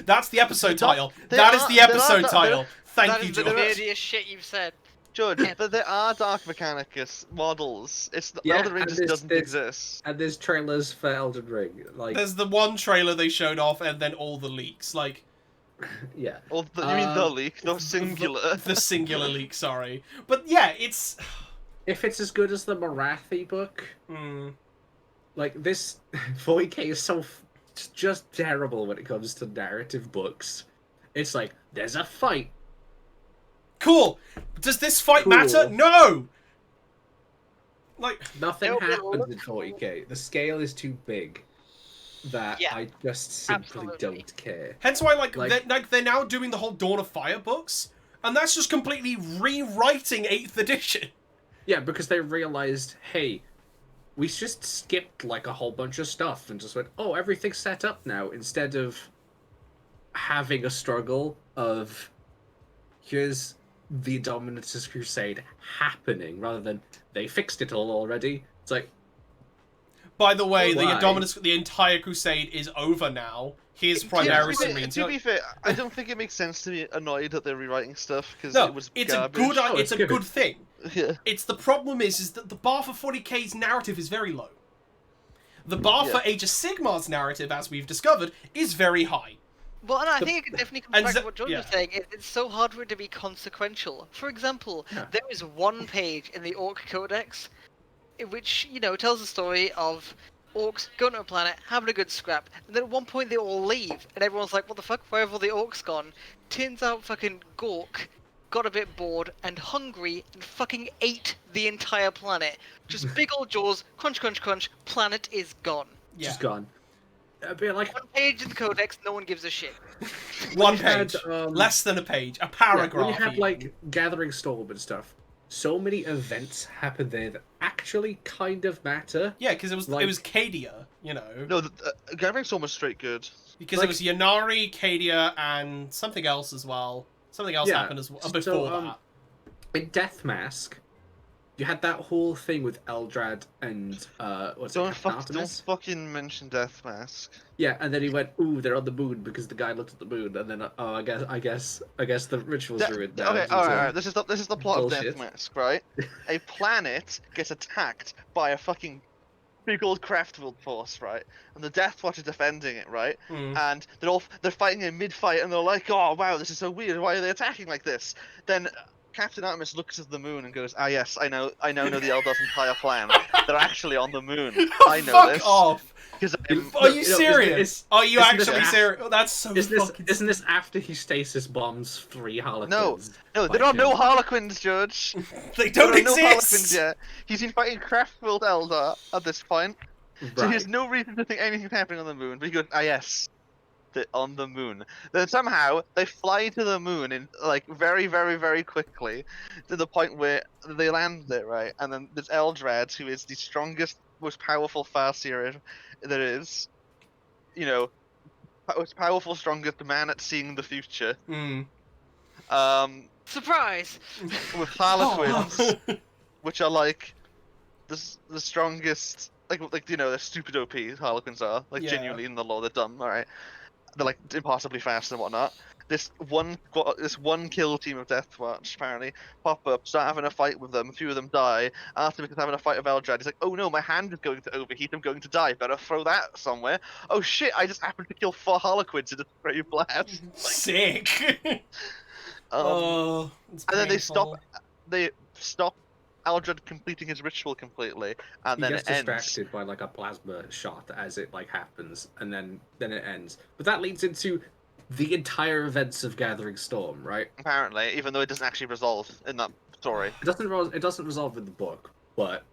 That's the episode title. That is the episode title. Thank you, George.
That is the weirdest shit you've said.
George, but there are Dark Mechanicus models. It's the Elden Ring just doesn't exist.
And there's trailers for Elden Ring. Like,
there's the one trailer they showed off, and then all the leaks. Like,
yeah.
Or you mean the leak? No, singular.
The singular leak. Sorry, but yeah, it's.
If it's as good as the Marathi book, like this, 40k is so just terrible when it comes to narrative books. It's like there's a fight.
Cool. Does this fight matter? No! like
Nothing
It'll be a
happens
little
in 40k. The scale is too big that
Yeah,
I just simply
absolutely.
don't care.
hence why they're now doing the whole Dawn of Fire books, and that's just completely rewriting 8th edition.
Yeah, because they realized, hey, we just skipped like a whole bunch of stuff and just went, oh, everything's set up now, instead of having a struggle of here's the Dominus Crusade happening rather than they fixed it all already. It's like,
By the way,
why?
the entire crusade is over now. Here's
To
Primaris and
be,
Means.
to be fair, I don't think it makes sense to be annoyed that they're rewriting stuff because
No,
it was
it's
garbage.
a good.
Oh,
It's
it's
a
good.
good thing.
Yeah.
It's the problem is that the bar for 40k's narrative is very low. The bar for Age of Sigmar's narrative, as we've discovered, is very high.
Well, and I think it definitely comes
and
back
Z-
to what John
yeah.
was saying. It's so hard for it to be consequential. For example, there is one page in the Orc Codex, which tells the story of orcs going to a planet, having a good scrap, and then at one point they all leave, and everyone's like, "What the fuck? Where have all the orcs gone?" Turns out, fucking Gork got a bit bored and hungry and fucking ate the entire planet. Just big old jaws, crunch, crunch, crunch. Planet is gone.
Yeah.
Just gone. It'd be like,
One page in the Codex, no one gives a shit.
One
you had,
page, less than a page, a paragraph.
when you have
even.
like Gathering Storm and stuff, so many events happen there that actually kind of matter.
Yeah, because it was
like-
Cadia,
No, Gathering Storm was straight good.
because it was Yannari, Cadia, and something else as well. Something else happened as well before that.
In Death Mask, you had that whole thing with Eldrad and
Don't fucking mention Death Mask.
Yeah, and then he went, "Ooh, they're on the moon," because the guy looked at the moon, and then I guess the rituals ruined.
Okay, all right. This is the plot
Bullshit.
of Death Mask, right? A planet gets attacked by a fucking big old Craftworld force, right? And the Death Watch are defending it, right? And they're fighting in mid-fight, and they're like, "Oh wow, this is so weird. Why are they attacking like this?" Then Captain Artemis looks at the moon and goes, "Ah yes, I know the Eldor's entire plan. They're actually on the moon. I know
Fuck
this."
off! Are you serious? Are you
isn't this
actually
af-
serious? Oh, that's so fucking.
Isn't this after he stasis bombs 3 Harlequins?
No, there are no Harlequins, Judge.
They don't
There are no
exist.
Harlequins yet. He's been fighting Craftworld Eldar at this point, so he
Right.
has no reason to think anything's happening on the moon. But he goes, "Ah yes, they're on the moon." Then somehow they fly to the moon in like very, very, very quickly, to the point where they land there, right? And then there's Eldrad, who is the strongest, most powerful Farseer there is. Most powerful, strongest man at seeing the future.
Surprise!
With Harlequins, which are like the strongest, they're stupid OP. Harlequins are genuinely in the lore. They're dumb. All right, they're like impossibly fast and whatnot. This one kill team of Death Watch apparently pop up, start having a fight with them. A few of them die. Artemis is having a fight with Eldrad. He's like, "Oh no, my hand is going to overheat. I'm going to die. Better throw that somewhere." Oh shit! I just happened to kill 4 Harlequins in a spray blast.
Sick.
It's
and then
they stop Eldrad completing his ritual completely, and
He
then
gets
it ends.
distracted by like a plasma shot as it like happens, and then it ends. But that leads into the entire events of Gathering Storm, right?
Apparently, even though it doesn't actually resolve in that story.
It doesn't resolve in the book, but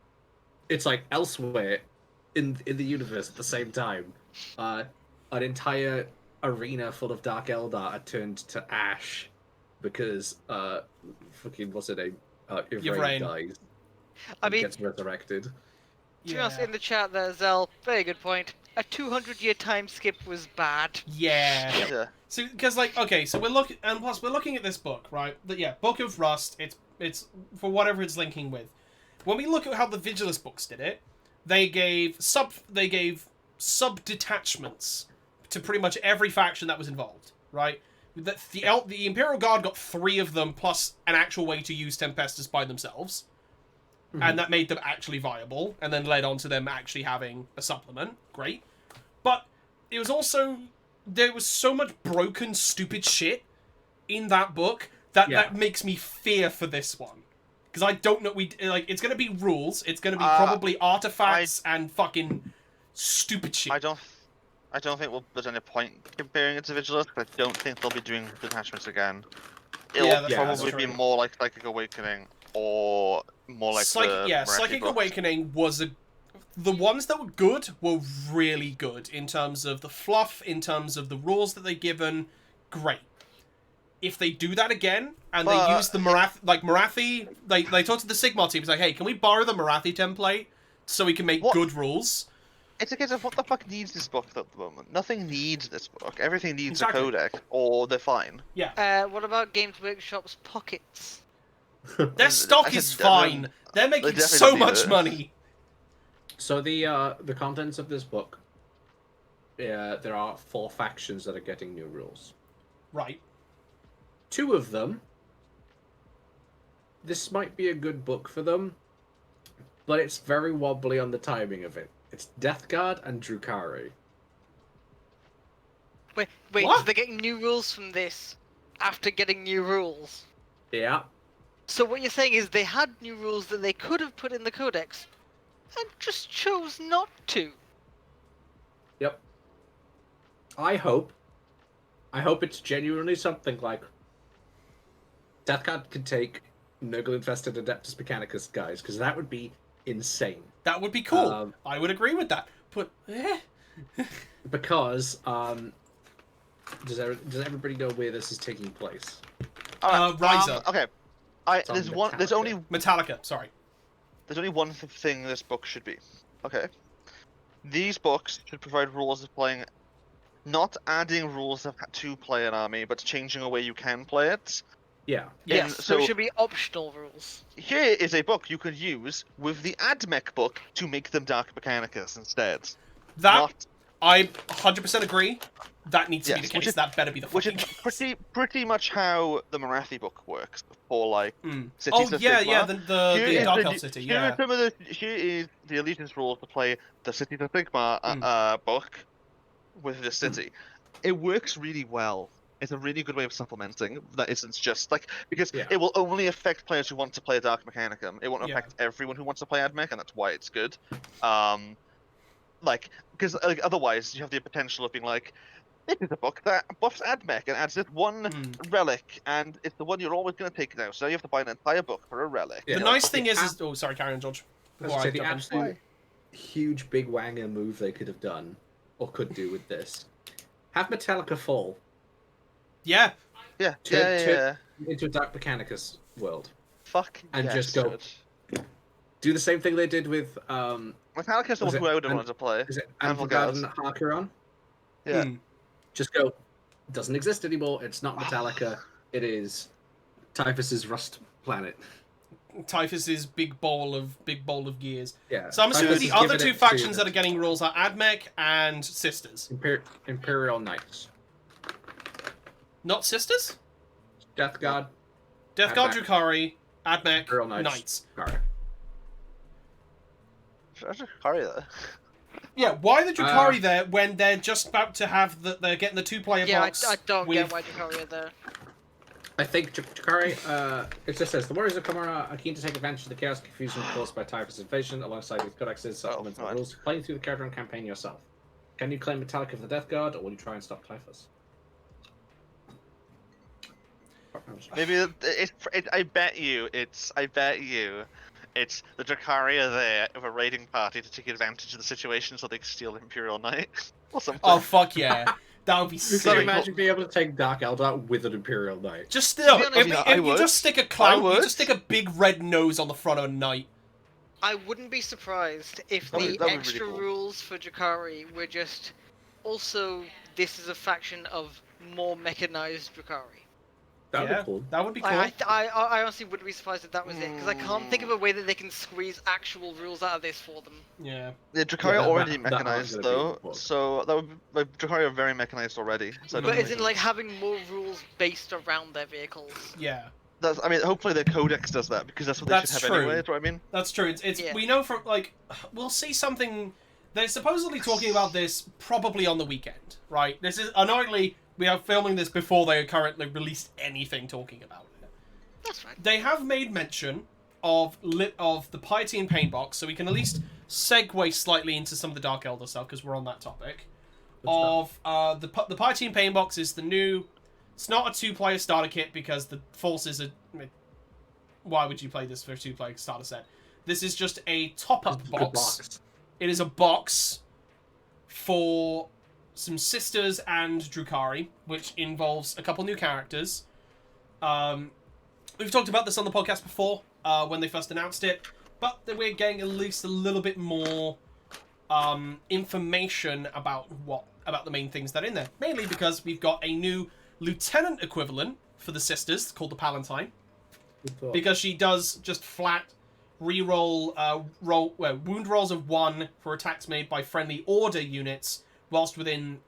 it's like elsewhere in the universe at the same time. An entire arena full of Dark Eldar are turned to ash because fucking what's her name? Yvraine dies.
I mean,
gets resurrected.
To be honest, in the chat there, Zell, very good point. A 200-year time skip was bad.
Yeah. So, because so we're looking, and plus we're looking at this book, right? Book of Rust. It's for whatever it's linking with. When we look at how the Vigilus books did it, they gave sub detachments to pretty much every faction that was involved, right? The Imperial Guard got 3 of them plus an actual way to use Tempestus by themselves. And that made them actually viable, and then led on to them actually having a supplement. Great. But it was also... There was so much broken, stupid shit in that book that makes me fear for this one. Because I don't know... it's going to be rules. It's going to be probably artifacts and fucking stupid shit.
I don't think there's any point comparing it to Vigilus, but I don't think they'll be doing detachments again. It'll probably be more like Psychic Awakening. or more like the Marathi
Psychic
books?
Awakening was the ones that were good were really good in terms of the fluff, in terms of the rules that they've given. Great. If they do that again and they use the Marathi, they talk to the Sigmar team. It's like, hey, can we borrow the Marathi template so we can make good rules?
It's a case of what the fuck needs this book at the moment? Nothing needs this book. Everything needs a
Exactly.
codex, or they're fine.
Yeah.
What about Games Workshop's pockets?
Their stock is fine. They're making so much money.
So the contents of this book, there are 4 factions that are getting new rules.
Right.
2 of them, this might be a good book for them, but it's very wobbly on the timing of it. It's Death Guard and Drukhari.
Wait,
What?
so they're getting new rules from this after getting new rules?
Yeah.
So what you're saying is they had new rules that they could have put in the codex and just chose not to.
Yep. I hope it's genuinely something like Death Guard could take Nurgle-infested Adeptus Mechanicus guys, because that would be insane.
That would be cool. I would agree with that. But
because does everybody know where this is taking place?
Riser.
Okay. There's only
Metallica. Sorry.
There's only one thing this book should be. Okay. These books should provide rules of playing, not adding rules to play an army, but changing a way you can play it.
Yeah.
Yes, so it should be optional rules.
Here is a book you could use with the AdMech book to make them Dark Mechanicus instead.
I 100% agree. That needs to be the case. That better be the fucking case.
Which is pretty much how the Marathi book works for like Cities of
yeah,
Sigmar.
yeah, the Dark Elf City. Yeah.
Here is the allegiance rules to play the Cities of Sigmar book with this city. It works really well. It's a really good way of supplementing that isn't just like because it will only affect players who want to play Dark Mechanicum. It won't affect everyone who wants to play AdMech, and that's why it's good. Because otherwise you have the potential of being like, this is a book that buffs AdMech and adds this one relic, and it's the one you're always going to take now. So you have to buy an entire book for a relic.
Yeah. The nice thing is, oh, sorry, carry on, George.
The absolute huge big wanger move they could have done, or could do with this, have Metallica fall.
Yeah.
Into a Dark Mechanicus world. Just go. Do the same thing they did with
Metallica's the one who I would have wanted to play.
Is it Anvilgard and Harkeron?
Yeah.
Just go. It doesn't exist anymore. It's not Metallica. It is Typhus's Rust Planet.
Typhus's big bowl of gears.
Yeah.
So I'm assuming the other 2 factions that are getting rules are AdMech and Sisters.
Imperial Knights.
Not Sisters?
Death Guard.
Death Guard Drukhari, AdMech,
Imperial
Knights.
Drukhari there.
Yeah, why the Drukhari there when they're just about to have they're getting the 2-player box?
I don't get why Drukhari are there.
I think Drukhari, it just says, the warriors of Kamara are keen to take advantage of the chaos and confusion caused by Typhus invasion alongside these codexes, supplements, and rules, playing through the character and campaign yourself. Can you claim Metallica for the Death Guard, or will you try and stop Typhus?
Maybe I bet you it's the Drukhari are there with a raiding party to take advantage of the situation so they can steal the Imperial Knight or something.
Oh fuck yeah. That would be sick.
Can you imagine being able to take Dark Eldar with an Imperial Knight?
Just still, if you just stick a clown, you just stick a big red nose on the front of a knight.
I wouldn't be surprised if the extra rules for Drukhari were just also this is a faction of more mechanized Drukhari.
That would be cool.
That would be cool.
I honestly wouldn't be surprised if that was it, because I can't think of a way that they can squeeze actual rules out of this for them.
Yeah.
The Drukhari are already mechanized though, so that would Drukhari are very mechanized already. So
but isn't like having more rules based around their vehicles?
Yeah.
I mean, hopefully their codex does that because that's what they should have anyway. That's what I mean.
That's true. We know from we'll see something. They're supposedly talking about this probably on the weekend, right? This is annoyingly. We are filming this before they currently released anything talking about it.
That's right.
They have made mention of the Piety and Pain box, so we can at least segue slightly into some of the Dark Elder stuff because we're on that topic. The Piety and Pain box is the new. It's not a 2-player starter kit because the forces are why would you play this for a 2-player starter set? This is just a top-up
Good box.
It is a box for some sisters and Drukhari, which involves a couple new characters. We've talked about this on the podcast before, when they first announced it, but we're getting at least a little bit more information about the main things that are in there. Mainly because we've got a new lieutenant equivalent for the sisters called the Palatine, because she does just flat reroll wound rolls of 1 for attacks made by friendly order units whilst within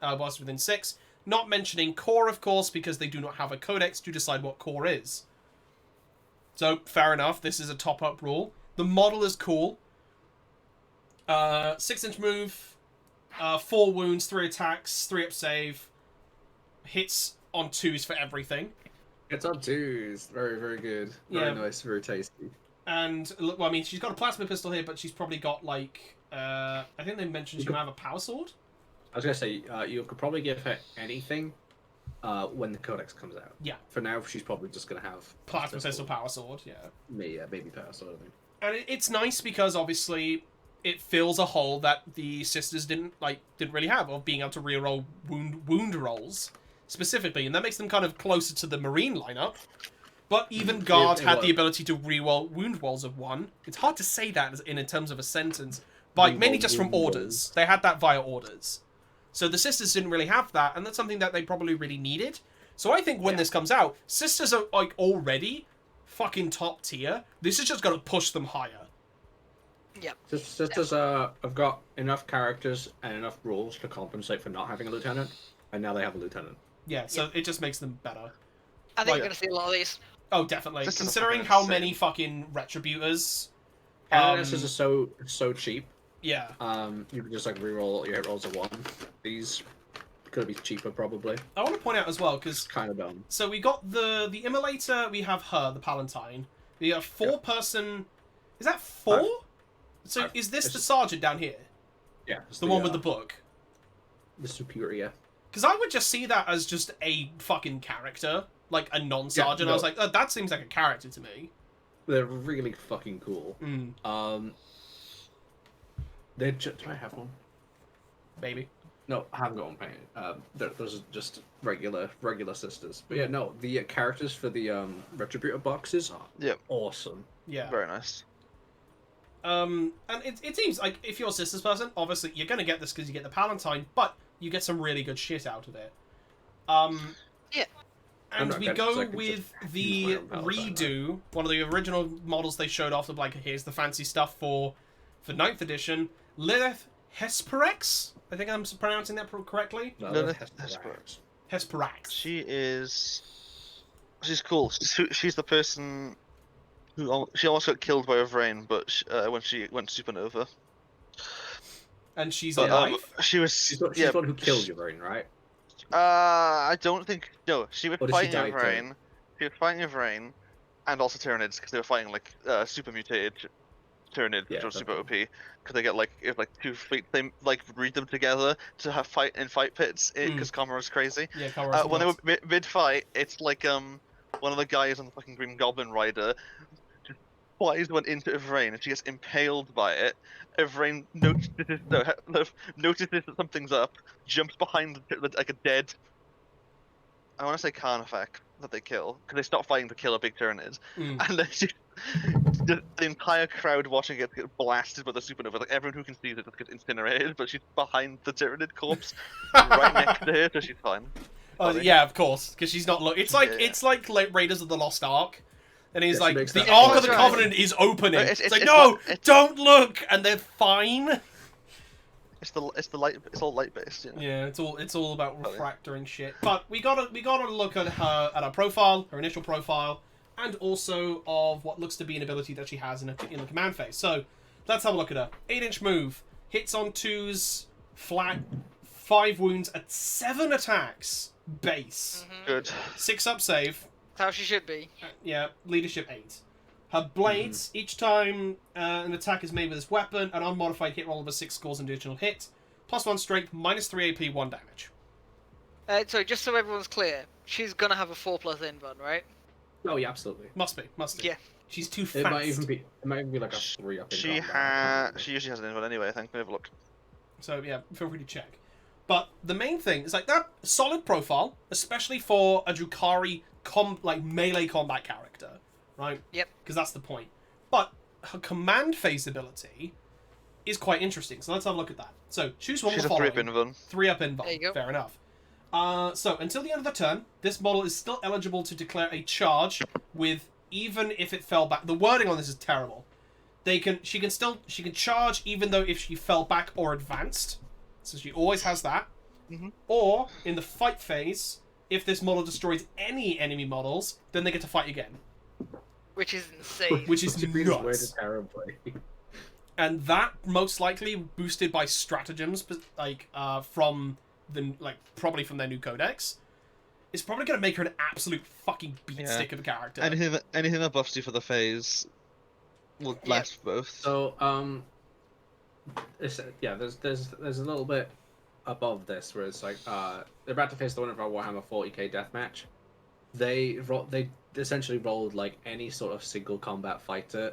6. Not mentioning core, of course, because they do not have a codex to decide what core is. So fair enough. This is a top-up rule. The model is cool. 6-inch move, 4 wounds, 3 attacks, 3 up save, hits on 2s for everything.
It's on 2s. Very, very good. Very nice, very tasty.
And, well, I mean, she's got a plasma pistol here, but she's probably got, like, I think they mentioned she might have a power sword?
I was going to say, you could probably give her anything when the codex comes out.
Yeah.
For now, she's probably just going to have...
Plasma pistol, power sword, yeah.
Maybe power sword, I think.
And it's nice because, obviously, it fills a hole that the sisters didn't really have, of being able to reroll wound rolls, specifically. And that makes them kind of closer to the Marine lineup. But even Guard had the ability to reroll wound rolls of 1. It's hard to say that in terms of a sentence, but mainly just from orders. They had that via orders. So the sisters didn't really have that, and that's something that they probably really needed. So I think when this comes out, sisters are like already fucking top tier. This is just going to push them higher.
Yep.
Sisters have got enough characters and enough rules to compensate for not having a lieutenant, and now they have a lieutenant.
Yeah, so it just makes them better.
I think you're going to see a lot of these.
Oh, definitely. Considering how many fucking Retributors...
Canonesses are so cheap.
Yeah.
You can just, like, reroll your hit rolls of 1. These could be cheaper, probably.
I want to point out as well, because...
kind of dumb.
So we got the Immolator, we have her, the Palatine. We have 4-person... Is that 4? So is this the Sergeant down here?
Yeah.
The one with the book?
The Superior.
Because I would just see that as just a fucking character. Like, a non-sergeant. I was like, oh, that seems like a character to me. They're
really fucking cool.
Mm.
Do I have one?
Maybe.
No, I haven't got one painted. Those are just regular sisters. But yeah, no, the characters for the Retributor boxes are awesome.
Yeah.
Very nice.
And it seems like if you're a sisters person, obviously you're going to get this because you get the Palatine, but you get some really good shit out of it.
Yeah.
And we go with the redo, one of the original models they showed off of, like, here's the fancy stuff for 9th edition, Lilith Hesperax? I think I'm pronouncing that correctly?
No,
Lilith Hesperax.
Hesperax.
She's cool. She's the person who she almost got killed by a Vrain, but when she went supernova.
And she's alive?
She's the one who killed your Vrain, right?
I don't think... No, she was fighting a
die
Vrain. She was fighting a Vrain, and also Tyranids, because they were fighting, like, super mutated Tyranid, which was super OP. Because they get, like, 2 fleets, they, like, read them together to have fight in fight pits, because Commora's crazy.
Yeah, Commora's
when they were mid-fight, it's like, one of the guys on the fucking Green Goblin Rider just flies one into Evrain, and she gets impaled by it. Evrain notices that something's up, jumps behind like a dead... I want to say Carnifex that they kill, because they stop fighting to kill a big Tyranid. And then the entire crowd watching it get blasted by the supernova. Like, everyone who can see it just gets incinerated, but she's behind the Tyranid corpse, right next to her, so she's fine.
Yeah, of course, because she's not... It's like Raiders of the Lost Ark. And he's like, the Ark of the Covenant is opening. It's like, no, don't look, and they're fine.
It's all light based. You know?
Yeah, it's all about refractor and shit. But we gotta look at her profile, her initial profile, and also of what looks to be an ability that she has in the command phase. So let's have a look at her. 8-inch move, hits on 2s, flat, 5 wounds at 7 attacks, base.
Good.
6 up save.
How she should be.
Yeah, leadership 8. Her blades, each time an attack is made with this weapon, an unmodified hit roll of a 6 scores an additional hit. +1 strength, -3 AP, 1 damage.
Sorry, just so everyone's clear, she's gonna have a 4+ invuln, right?
Oh yeah, absolutely.
Must be.
Yeah.
She's too fast.
It might even be like a 3 up in combat.
She usually has an invul anyway, I think. Let me have a look.
So yeah, feel free to check. But the main thing is like that solid profile, especially for a Drukhari like melee combat character, right?
Yep.
Because that's the point. But her command phase ability is quite interesting. So let's have a look at that. So choose one of the following.
She's a 3-up invul.
3-up invul.
There you go.
Fair enough. So until the end of the turn, this model is still eligible to declare a charge with even if it fell back. The wording on this is terrible. She can charge even though if she fell back or advanced. So she always has that.
Mm-hmm.
Or in the fight phase, if this model destroys any enemy models, then they get to fight again.
Which is insane.
Which is nuts.
Worded terribly.
And that most likely boosted by stratagems, like from the probably from their new codex, is probably going to make her an absolute fucking beatstick of a character.
Anything that buffs you for the phase will last both.
So there's a little bit above this where it's like they're about to face the winner of our Warhammer 40k deathmatch. They essentially rolled like any sort of single combat fighter,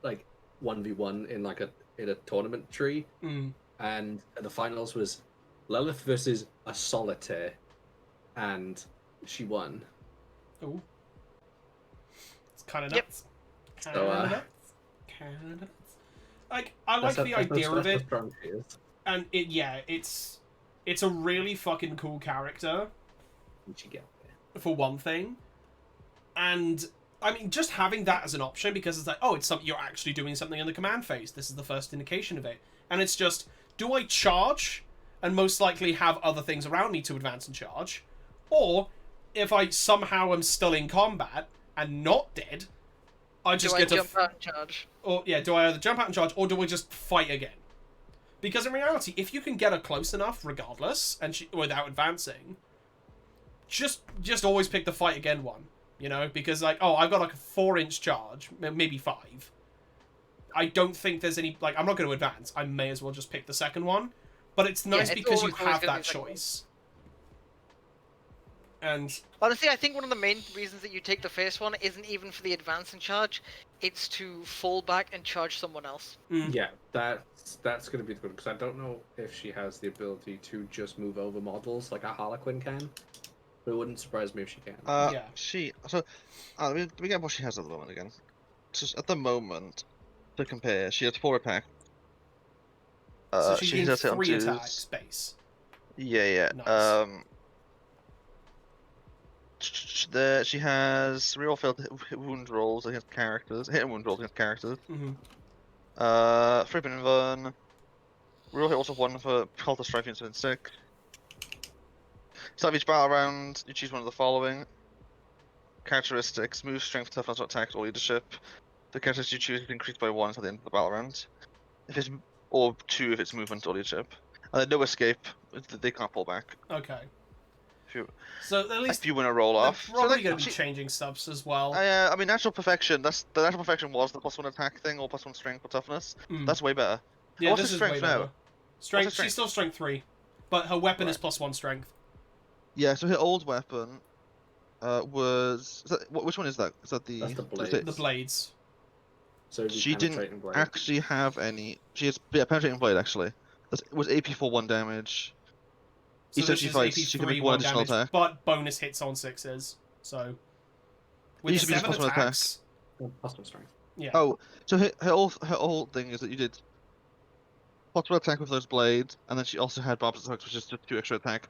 like 1v1 in a tournament tree, and the finals was Lilith versus a solitaire, and she won.
Oh, it's kind of nuts.
Yep.
Kind of nuts. Like I like the idea of it, and it's a really fucking cool character. For one thing, and I mean, just having that as an option because it's like, oh, it's something you're actually doing something in the command phase. This is the first indication of it, and it's just, do I charge and most likely have other things around me to advance and charge, or if I somehow am still in combat and not dead, I just get to
jump out and charge.
Or yeah, do I either jump out and charge, or do I just fight again? Because in reality, if you can get her close enough, regardless, and without advancing, just always pick the fight again one. You know, because like, oh, I've got like a 4-inch charge, maybe 5. I don't think there's any like, I'm not going to advance. I may as well just pick the second one. But it's nice because you have that choice. And
honestly, I think one of the main reasons that you take the first one isn't even for the advance and charge. It's to fall back and charge someone else.
Yeah, that's going to be good because I don't know if she has the ability to just move over models like a Harlequin can. But it wouldn't surprise me if she can.
Let me get what she has at the moment again. Just at the moment, to compare, she has 4 attack.
So she gains 3
2s.
attacks base.
Yeah.
Nice.
She has reroll failed wound rolls against characters. Hit and wound rolls against characters. 3 1. Reroll hit also 1 for call to strike within 6. Start of each battle round, you choose one of the following characteristics: move, strength, toughness, or attack, or leadership. The characteristics you choose is increased by 1 until the end of the battle round. Or 2 if it's movement or leadership. And then no escape; they can't pull back.
Okay.
So
at least
if you win a roll off,
probably going to be changing subs as well.
I mean, natural perfection. The natural perfection was the +1 attack thing, or +1 strength or toughness. That's way better.
Yeah,
what's
this
her
is
strength
way
now?
better. Strength. She's still strength 3, but her weapon is +1 strength.
Yeah, so her old weapon was... which one is that? Is that
That's the blades.
The blades.
So
she didn't actually have any... She has penetrating blade, actually. It was AP for 1 damage.
So
Each time she fights, she can make 1 additional
damage,
attack.
but bonus hits on 6s. So... With 7 attacks...
+1 strength.
Yeah.
Oh, so her whole thing is that you did +1 attack with those blades, and then she also had Bob's attacks, which is just 2 extra attack.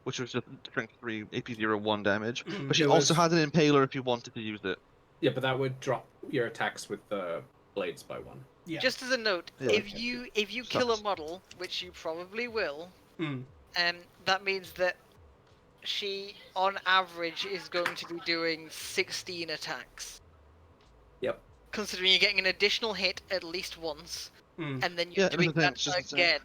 Which was just strength 3, AP 0, 1 damage. But she also had an impaler if you wanted to use it.
Yeah, but that would drop your attacks with the blades by 1.
Yeah.
Just as a note, if you kill a model, which you probably will, that means that she, on average, is going to be doing 16 attacks.
Yep.
Considering you're getting an additional hit at least once, and then you're
Yeah,
doing that again.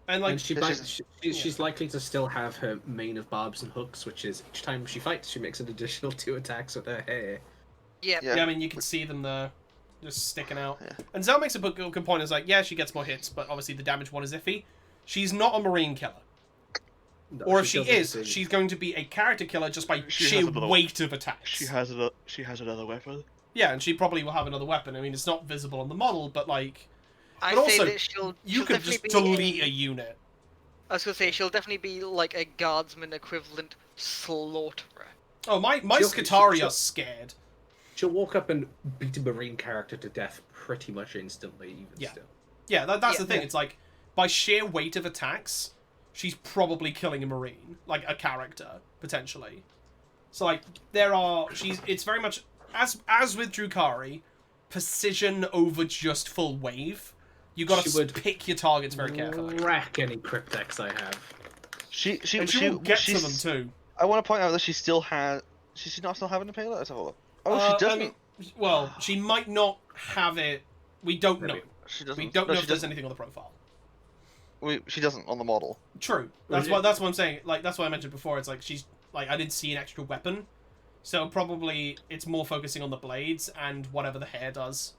And
she's likely to still have her main of barbs and hooks, which is each time she fights, she makes an additional 2 attacks with her hair.
Yeah,
I mean, you can see them there, just sticking out.
Yeah.
And Zell makes a good point. Is like, yeah, she gets more hits, but obviously the damage one is iffy. She's not a marine killer.
No,
or if she is, she's going to be a character killer just by sheer weight of attacks.
She has another weapon.
Yeah, and she probably will have another weapon. I mean, it's not visible on the model, but like,
I
but
say
also
that she'll
you could
definitely
just
be
delete a unit.
I was gonna say she'll definitely be like a guardsman equivalent slaughterer.
Oh, my
She'll-
Skitarii
she'll-
are scared.
She'll walk up and beat a Marine character to death pretty much instantly, even
Yeah.
still.
Yeah, that's
Yeah.
the thing. It's like, by sheer weight of attacks, she's probably killing a Marine, like a character potentially. So like, it's very much as with Drukhari, precision over just full wave. You got
She would
to pick your targets very carefully.
Wreck any cryptex I have.
And she will get to them too.
I want to point out that she still has. She's not still having a payload. Let's have a look. Oh, she
I
doesn't.
mean, well, she might not have it. We don't know.
Maybe.
She doesn't.
We don't
No,
know
she
if there's
doesn't.
anything on the profile.
She doesn't on the model.
True. That's what I'm saying. Like that's what I mentioned before. It's like she's like I didn't see an extra weapon, so probably it's more focusing on the blades and whatever the hair does.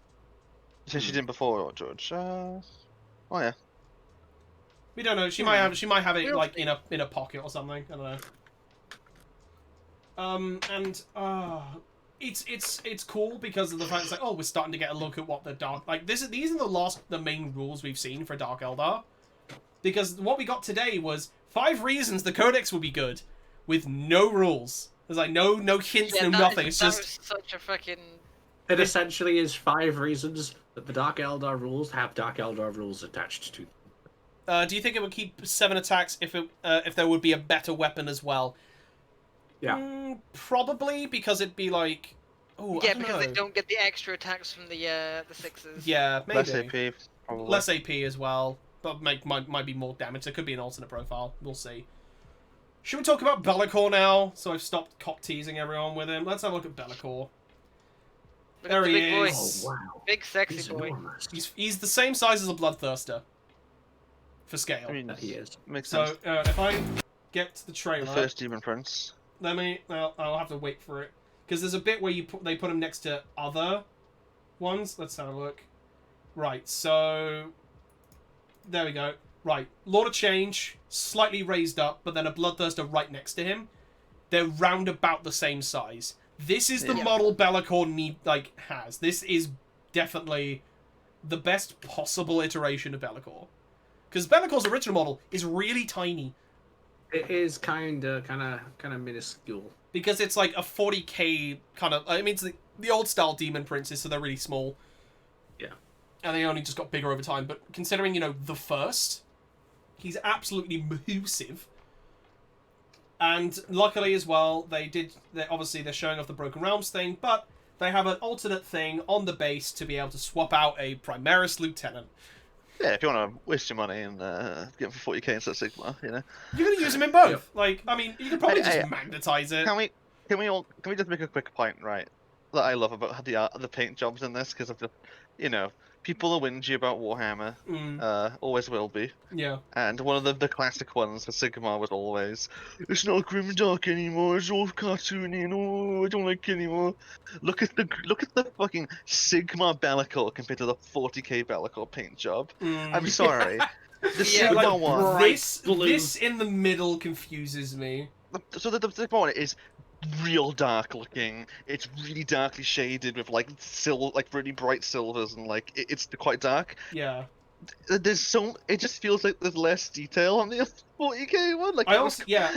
You said she didn't before, George. Oh yeah.
We don't know. She might have it like in a pocket or something. I don't know. It's cool because of the fact it's like, oh, we're starting to get a look at what the dark these are the main rules we've seen for Dark Eldar. Because what we got today was 5 reasons the Codex will be good, with no rules. There's like no hints, no nothing. It's
that
just
was such a fucking.
It essentially is 5 reasons that the Dark Eldar rules have Dark Eldar rules attached to them.
do you think it would keep 7 attacks if there would be a better weapon as well?
Yeah.
Probably, because it'd be like... Oh,
Yeah,
I don't
because
know.
they don't get the extra attacks from the 6s.
Yeah, maybe.
Less AP, probably.
Less AP as well, but might be more damage. There could be an alternate profile. We'll see. Should we talk about Belikor now? So I've stopped cock teasing everyone with him. Let's have a look at Belikor. There he
big boy.
is.
Oh, wow.
Big sexy
He's
boy.
enormous.
He's the same size as a Bloodthirster. For scale.
I mean,
That he is.
makes
So,
sense.
if I get to the
The
trailer...
first Demon Prince.
I'll have to wait for it. Because there's a bit where they put him next to other ones. Let's have a look. Right, so... There we go. Right, Lord of Change, slightly raised up, but then a Bloodthirster right next to him. They're round about the same size. This is the model Belikor has. This is definitely the best possible iteration of Belikor. Because Belikor's original model is really tiny.
It is kind of minuscule.
Because it's like a 40k kind of... I mean, it's the old-style Demon Princes, so they're really small.
Yeah.
And they only just got bigger over time. But considering, the first, he's absolutely massive. And luckily as well, obviously they're showing off the Broken Realms thing, but they have an alternate thing on the base to be able to swap out a Primaris Lieutenant.
Yeah, if you want to waste your money and get him for 40k instead of Sigma,
You're going to use them in both.
Yep.
Like, I mean, you could probably
Hey,
just magnetize it.
Can we just make a quick point, right? That I love about the paint jobs in this, because of the, people are whingy about Warhammer, always will be.
Yeah.
And one of the classic ones for Sigma was always, it's not grimdark anymore, it's all cartoony, and I don't like it anymore. Look at the fucking Sigma Belikor compared to the 40k Belikor paint job. I'm sorry. The Sigma one.
This in the middle confuses me.
So the Sigma one is real dark looking. It's really darkly shaded with really bright silvers, and it's quite dark.
Yeah.
It just feels like there's less detail on the 40k one.
I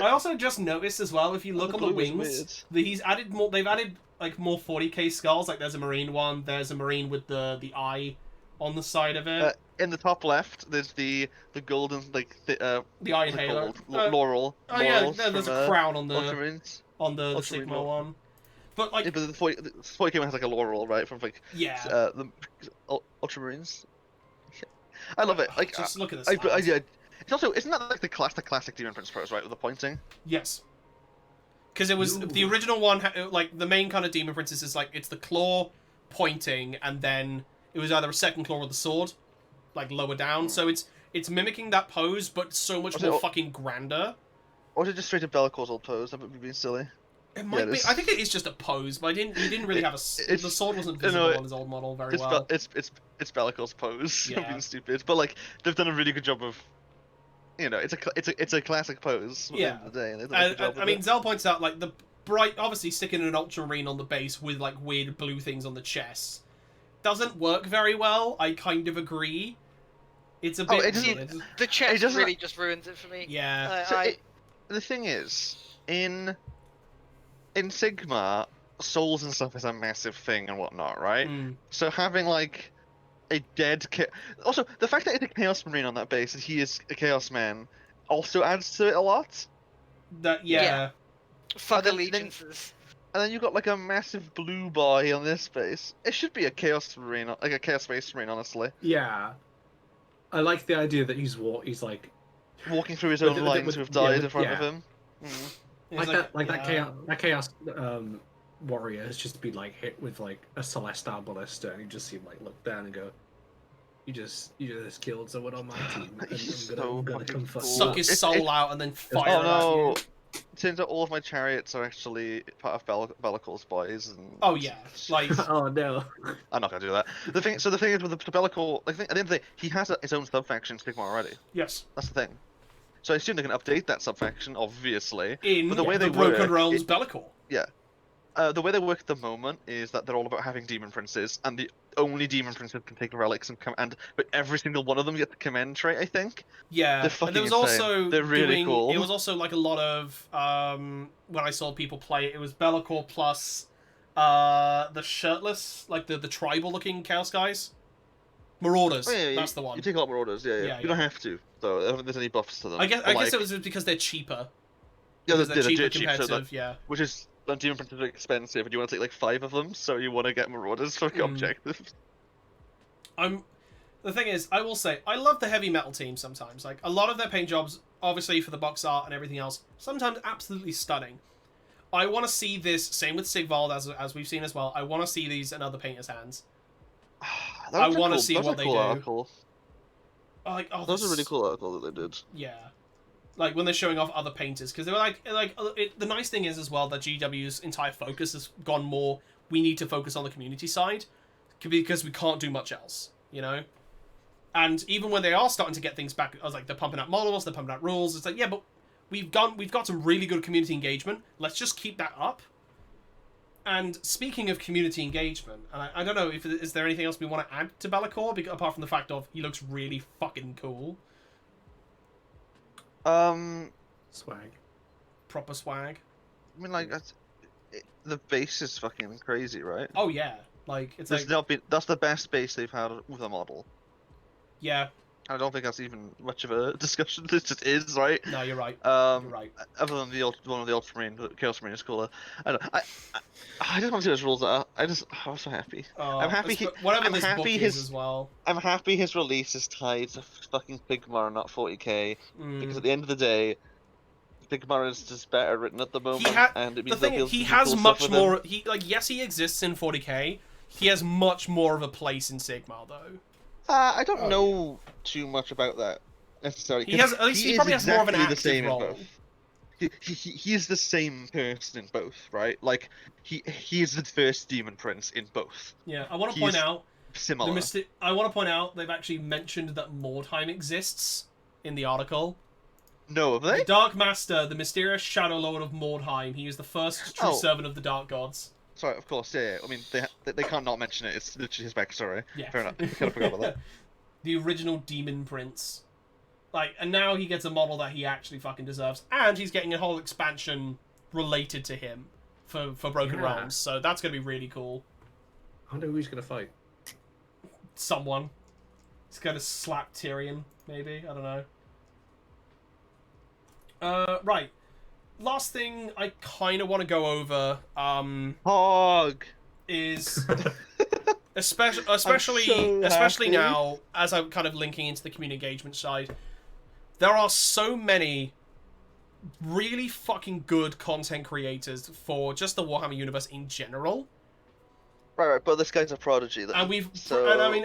also just noticed as well, if you look on the
blue is
wings, they've added more 40k skulls. Like there's a Marine one, there's a Marine with the eye on the side of it.
In the top left, there's the golden
the Iron Halo.
Laurel.
Oh yeah, there's a crown on the
Ultramarines.
the Sigma one. But
Yeah, but the 40k one has a laurel, right, from the Ultramarines. I love it.
Just look at this.
It's also, isn't that the classic Demon Prince pose, right, with the pointing?
Yes. Because it was the original one. The main kind of Demon Princess is it's the claw pointing, and then it was either a second claw or the sword, lower down. So it's mimicking that pose, but so much more fucking grander.
Or is it just straight to Belikor's old pose? That would be being silly.
It might be. I think it is just a pose, but he didn't really have the sword wasn't visible on his old model very well.
It's Belikor's pose.
Yeah.
Being stupid, but they've done a really good job of. It's a classic pose.
Yeah.
At the end of the day, and they've done a good job
I mean, Zell points out bright, obviously sticking an ultramarine on the base with like weird blue things on the chest doesn't work very well. I kind of agree. It's a bit weird.
The chest really just ruins it for me.
Yeah.
The thing is, in Sigma, souls and stuff is a massive thing and whatnot, right? So having like a dead also the fact that it's a Chaos Marine on that base and he is a Chaos Man also adds to it a lot.
Fuck allegiances.
And then you've got like a massive blue boy on this base. It should be a Chaos Marine, like a Chaos Space Marine, honestly.
Yeah, I like the idea that he's like
walking through his own lines who've died in front of him.
That chaos warrior has just been like hit with like a celestial ballista, and you just see him like look down and go, "You just killed someone on my team, and I'm gonna come for
suck his soul out and then fire it at you."
Turns out all of my chariots are actually part of Belikor's boys. And...
Oh yeah, like
oh no,
I'm not gonna do that. The thing is with the Belikor, like, at the end of the day, he has his own sub-faction Sigma already.
Yes,
that's the thing. So I assume they can update that sub-faction, obviously.
But the way they Broken Realms Belikor.
Yeah. The way they work at the moment is that they're all about having demon princes, and the only demon princes can take relics but every single one of them get the command trait, I think.
Yeah,
they're fucking
and there was
insane.
also
they're really cool.
It was also like a lot of when I saw people play it was Belikor plus the shirtless, like the tribal looking Chaos guys. Marauders. That's the one.
You take a lot of Marauders, yeah. You don't have to, though. I don't think there's any buffs to them.
I guess it was because they're cheaper.
Yeah,
they're cheaper
competitive,
yeah.
Which is demon princes are expensive, and you want to take like 5 of them, so you want to get Marauders for objectives.
The thing is, I will say, I love the heavy metal team sometimes. Like, a lot of their paint jobs, obviously for the box art and everything else, sometimes absolutely stunning. I want to see this, same with Sigvald, as we've seen as well, I want to see these in other painters' hands. I want to see what they do.
Article.
Like,
that was a really cool article that they did.
Yeah. Like, when they're showing off other painters, because they were the nice thing is as well that GW's entire focus has gone more, we need to focus on the community side, because we can't do much else, you know? And even when they are starting to get things back, I was like, they're pumping out models, they're pumping out rules, it's like, yeah, but we've got some really good community engagement, let's just keep that up. And speaking of community engagement, and I don't know, is there anything else we want to add to Belikor, apart from the fact of he looks really fucking cool?
Swag.
Proper swag.
I mean, like, the base is fucking crazy, right?
Oh yeah, like it's
that's the best base they've had with a model.
Yeah.
I don't think that's even much of a discussion. It just is, right?
No, you're right. You're right.
Other than one of the Ultramarine, the Chaos Marine is cooler. I just want to see those rules out. I'm so happy. I'm happy.
Whatever this book is as well.
I'm happy his release is tied to fucking Sigma and not 40k, because at the end of the day, Sigma is just better written at the moment.
He has much more. Yes, he exists in 40k. He has much more of a place in Sigma, though.
I don't know too much about that necessarily.
He probably has more of an active role.
He is the same person in both, right? Like he is the first demon prince in both.
Yeah, I want to point out
similar.
I want to point out they've actually mentioned that Mordheim exists in the article.
No, have they?
The Dark Master, the mysterious Shadow Lord of Mordheim. He is the first true servant of the Dark Gods.
Sorry, of course, yeah. I mean, they can't not mention it. It's literally his backstory.
Yeah.
Fair enough. I kind of forgot about that.
The original Demon Prince. And now he gets a model that he actually fucking deserves. And he's getting a whole expansion related to him for Broken Realms. So that's going to be really cool.
I wonder who he's going to fight.
Someone. He's going to slap Tyrion, maybe. I don't know. Right. Last thing I kind of want to go over is especially now as I'm kind of linking into the community engagement side, there are so many really fucking good content creators for just the Warhammer universe in general.
Right, but this guy's a prodigy.
And I mean,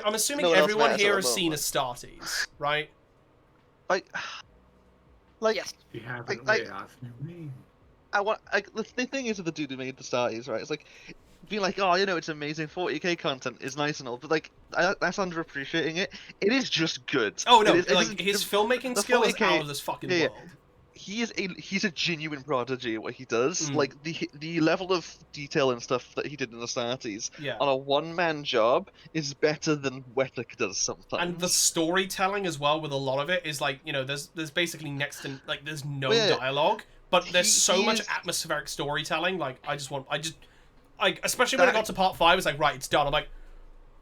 I'm assuming everyone here has seen Astartes, right?
Yes.
You haven't.
The thing is with the dude who made the Astartes, right? It's like being like, oh, it's amazing. 40k content is nice and all, but like that's underappreciating it. It is just good.
Oh no, his filmmaking skill is out of this fucking world.
he's a genuine prodigy at what he does.
Mm.
Like the level of detail and stuff that he did in the Astartes
Yeah.
on a one-man job is better than Wetlick does sometimes.
And the storytelling as well with a lot of it is like, you know, there's basically next to like there's no
Yeah.
dialogue, but there's so
He
much
is-
atmospheric storytelling. Like especially when it got to part 5, it's like, right, it's done. I'm like,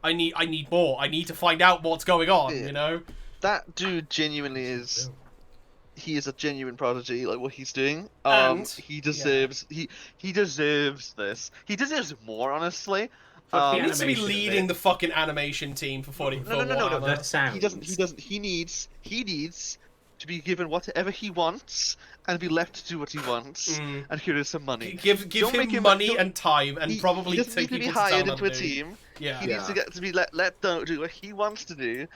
I need more. I need to find out what's going on,
Yeah.
you know?
That dude genuinely is. He is a genuine prodigy, like what he's doing.
And-
He deserves he deserves this. He deserves more, honestly.
Fuck
He
the
needs to be
animation
leading
bit.
the fucking animation team for 40.
No.
That sounds.
He doesn't. He needs to be given whatever he wants and be left to do what he wants.
Mm.
And here is some money.
Give
Don't make
him money
don't-
and time, and
he
probably
doesn't
take
need to be
people
hired
to
into a
Down
team.
Yeah.
He needs to get to be let do what he wants to do,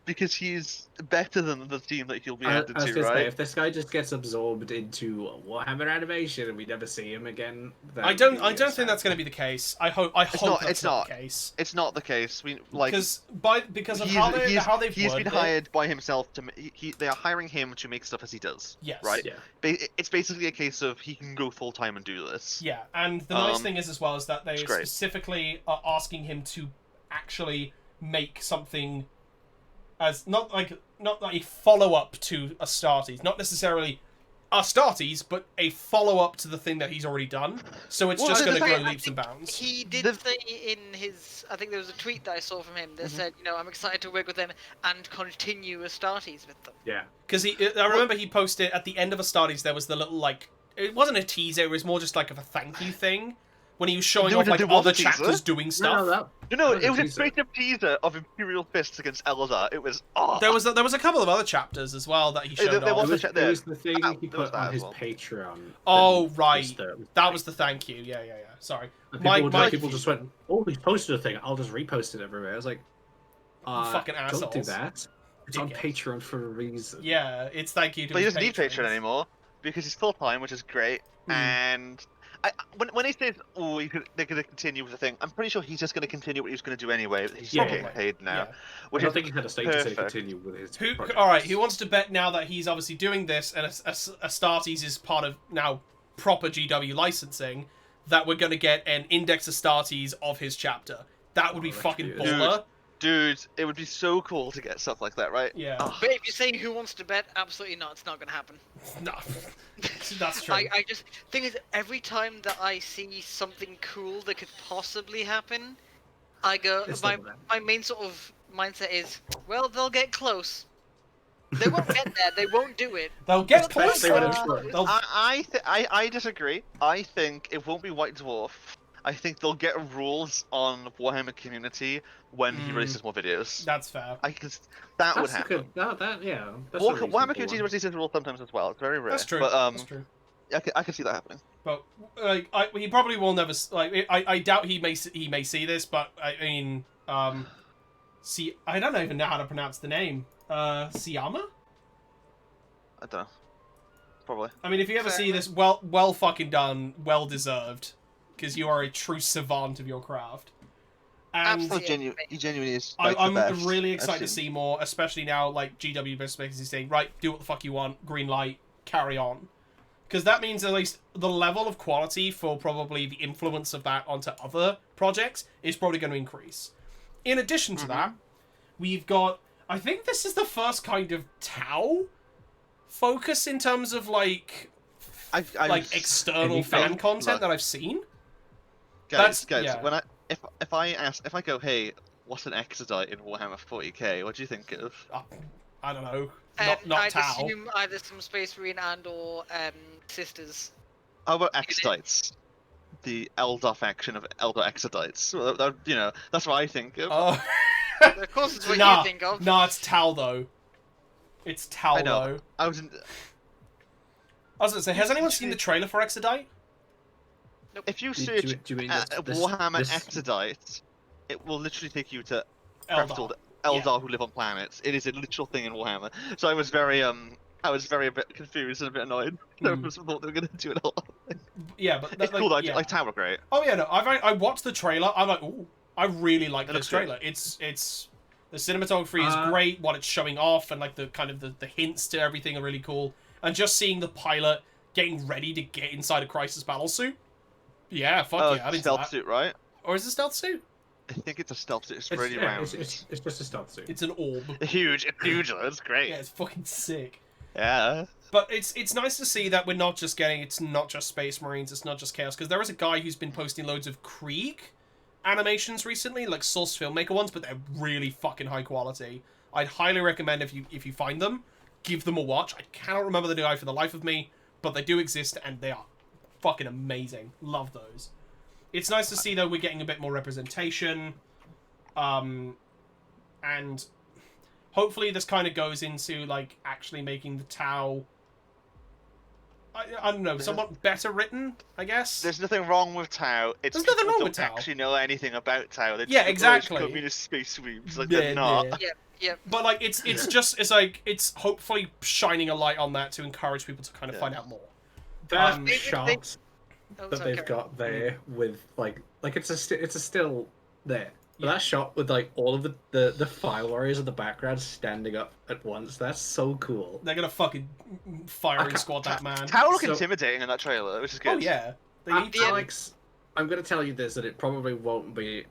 because he's better than the team that he'll be
I
added
was
to,
gonna say,
right?
if this guy just gets absorbed into Warhammer animation and we never see him again,
I don't think that's going to be the case. I hope that's not the case.
It's not the case. We like
Because of how they've
he's
worded
been hired by himself to they are hiring him to make stuff as he does.
Yes.
Right.
Yeah.
It's basically a case of he can go full time and do this.
Yeah, and the nice thing is as well is that they
it's great.
specifically are asking him to actually make something as not like a follow up to Astartes, not necessarily Astartes, but a follow up to the thing that he's already done. So it's
Well,
just
the
going to
thing-
grow
I
leaps and bounds.
He did
The-
say in his, I think there was a tweet that I saw from him that said, you know, I'm excited to work with them and continue Astartes with them.
Yeah.
Because I remember he posted at the end of Astartes there was the little like it wasn't a teaser, it was more just like a thank you thing when he was showing
There
off like
was a
other
teaser?
chapters doing stuff.
No,
That was
it
a
was a
teaser.
straight up teaser of Imperial Fists against Eldar. It was
There was a couple of other chapters as well that he showed
there
off.
was
It was the thing he
There was
put
that
on
as
his
well.
Patreon.
Oh,
that
right.
was
That was the thank you. Yeah. Sorry.
And
My
people just went, "Oh, he posted a thing. I'll just repost it everywhere." I was like,
fucking
Don't do
assholes.
that. It's on
Dickhead.
Patreon for a reason."
Yeah, it's thank you to
But he
his
doesn't need Patreon
patrons.
anymore because he's full time, which is great. And when he says, "Oh, they're going to continue with the thing," I'm pretty sure he's just going to continue what he was going to do anyway. He's
Yeah,
not getting paid now,
Yeah.
I
which
don't
is
think he had a stake to say
perfect.
continue with his.
Who?
project.
All right. Who wants to bet now that he's obviously doing this and Astartes is part of now proper GW licensing that we're going to get an Index Astartes of his chapter? That would be
Oh,
fucking
dude.
baller.
Dude, it would be so cool to get stuff like that, right?
Yeah.
Oh,
But if you're saying who wants to bet, absolutely not. It's not going to happen.
No, that's true.
I just thing is, every time that I see something cool that could possibly happen, I go.
It's
My
not gonna
my main sort of mindset is, well, they'll get close. They won't get there. They won't do it.
They'll get
That's the best they
closer.
would have tried.
They'll-
I disagree. I think it won't be White Dwarf. I think they'll get rules on Warhammer Community when he releases more videos.
That's fair.
That would
That's a
happen.
good. Yeah. That's a
Warhammer
reasonable
Community
one.
releases rules sometimes as well. It's very rare.
That's true.
But
That's true.
I can see that happening.
But like, he probably will never. Like, I doubt he may see this. But I mean, see, I don't even know how to pronounce the name. Siyama.
I don't know. Probably.
I mean, if you ever
Fair
see this, well fucking done, well deserved, because you are a true savant of your craft. And
Absolutely.
He genuinely is. Like, the
I'm
best
really
I've
excited to
seen.
see more, especially now, like, GW basically saying, right, do what the fuck you want, green light, carry on. Because that means at least the level of quality for probably the influence of that onto other projects is probably going to increase. In addition to that, we've got, I think this is the first kind of Tau focus in terms of, like external fan content that I've seen.
Guys,
yeah.
when if I go, hey, what's an Exodite in Warhammer 40k? What do you think of?
I don't know. Not
I'd
Tau.
assume either some Space Marine and or sisters.
How about Exodites? The Eldar faction of Eldar Exodites. Well, that's what I think of.
Oh.
Of course, it's what
Nah,
you think of.
nah, it's Tau though. It's Tau
I know.
though.
I was in,
I was gonna say, has anyone seen the trailer for Exodite?
if you
Do
search
you mean this-
Warhammer
this-
Exodite, it will literally take you to
Eldar.
craft Eldar who live on planets. It is a literal thing in Warhammer. So I was very a bit confused and a bit annoyed. I just thought they were gonna do it all.
Yeah, but
It's cool though.
yeah.
Like Tower, great.
Oh yeah, no, I watched the trailer. I'm like, ooh, I really like this
looks great.
trailer. It's the cinematography is great. What it's showing off and like the kind of the hints to everything are really cool. and just seeing the pilot getting ready to get inside a crisis battle suit. Yeah, fuck yeah, I'm into
stealth
that.
suit, right?
Or is it a stealth suit?
I think it's a stealth suit. It's
It's,
really
yeah,
round.
it's just a stealth suit.
It's an orb.
Huge. It's huge. It's great.
Yeah, it's fucking sick.
Yeah.
But it's nice to see that we're not just getting, it's not just Space Marines, it's not just Chaos, because there is a guy who's been posting loads of Krieg animations recently, like Source Filmmaker ones, but they're really fucking high quality. I'd highly recommend if you find them, give them a watch. I cannot remember the guy for the life of me, but they do exist, and they are fucking amazing. Love those. It's nice to see, though, we're getting a bit more representation, and hopefully this kind of goes into, like, actually making the Tau, I don't know, somewhat better written, I guess?
There's nothing wrong with Tau. It's
There's nothing
people
wrong
don't
with Tau.
actually know anything about Tau. They're
Yeah,
just
exactly.
communist space weebs. Like, they're not.
Yeah.
But, like, it's hopefully shining a light on that to encourage people to kind of find out more.
That shot
Oh,
that
sorry,
they've
carry on.
got there with like it's a still there. But
Yeah.
that shot with like all of the file warriors in the background standing up at once, that's so cool.
They're gonna fucking firing squad that man.
Tau look
So-
intimidating in that trailer, which is good.
Oh, yeah. They need to.
Alex, I'm gonna tell you this, that it probably won't be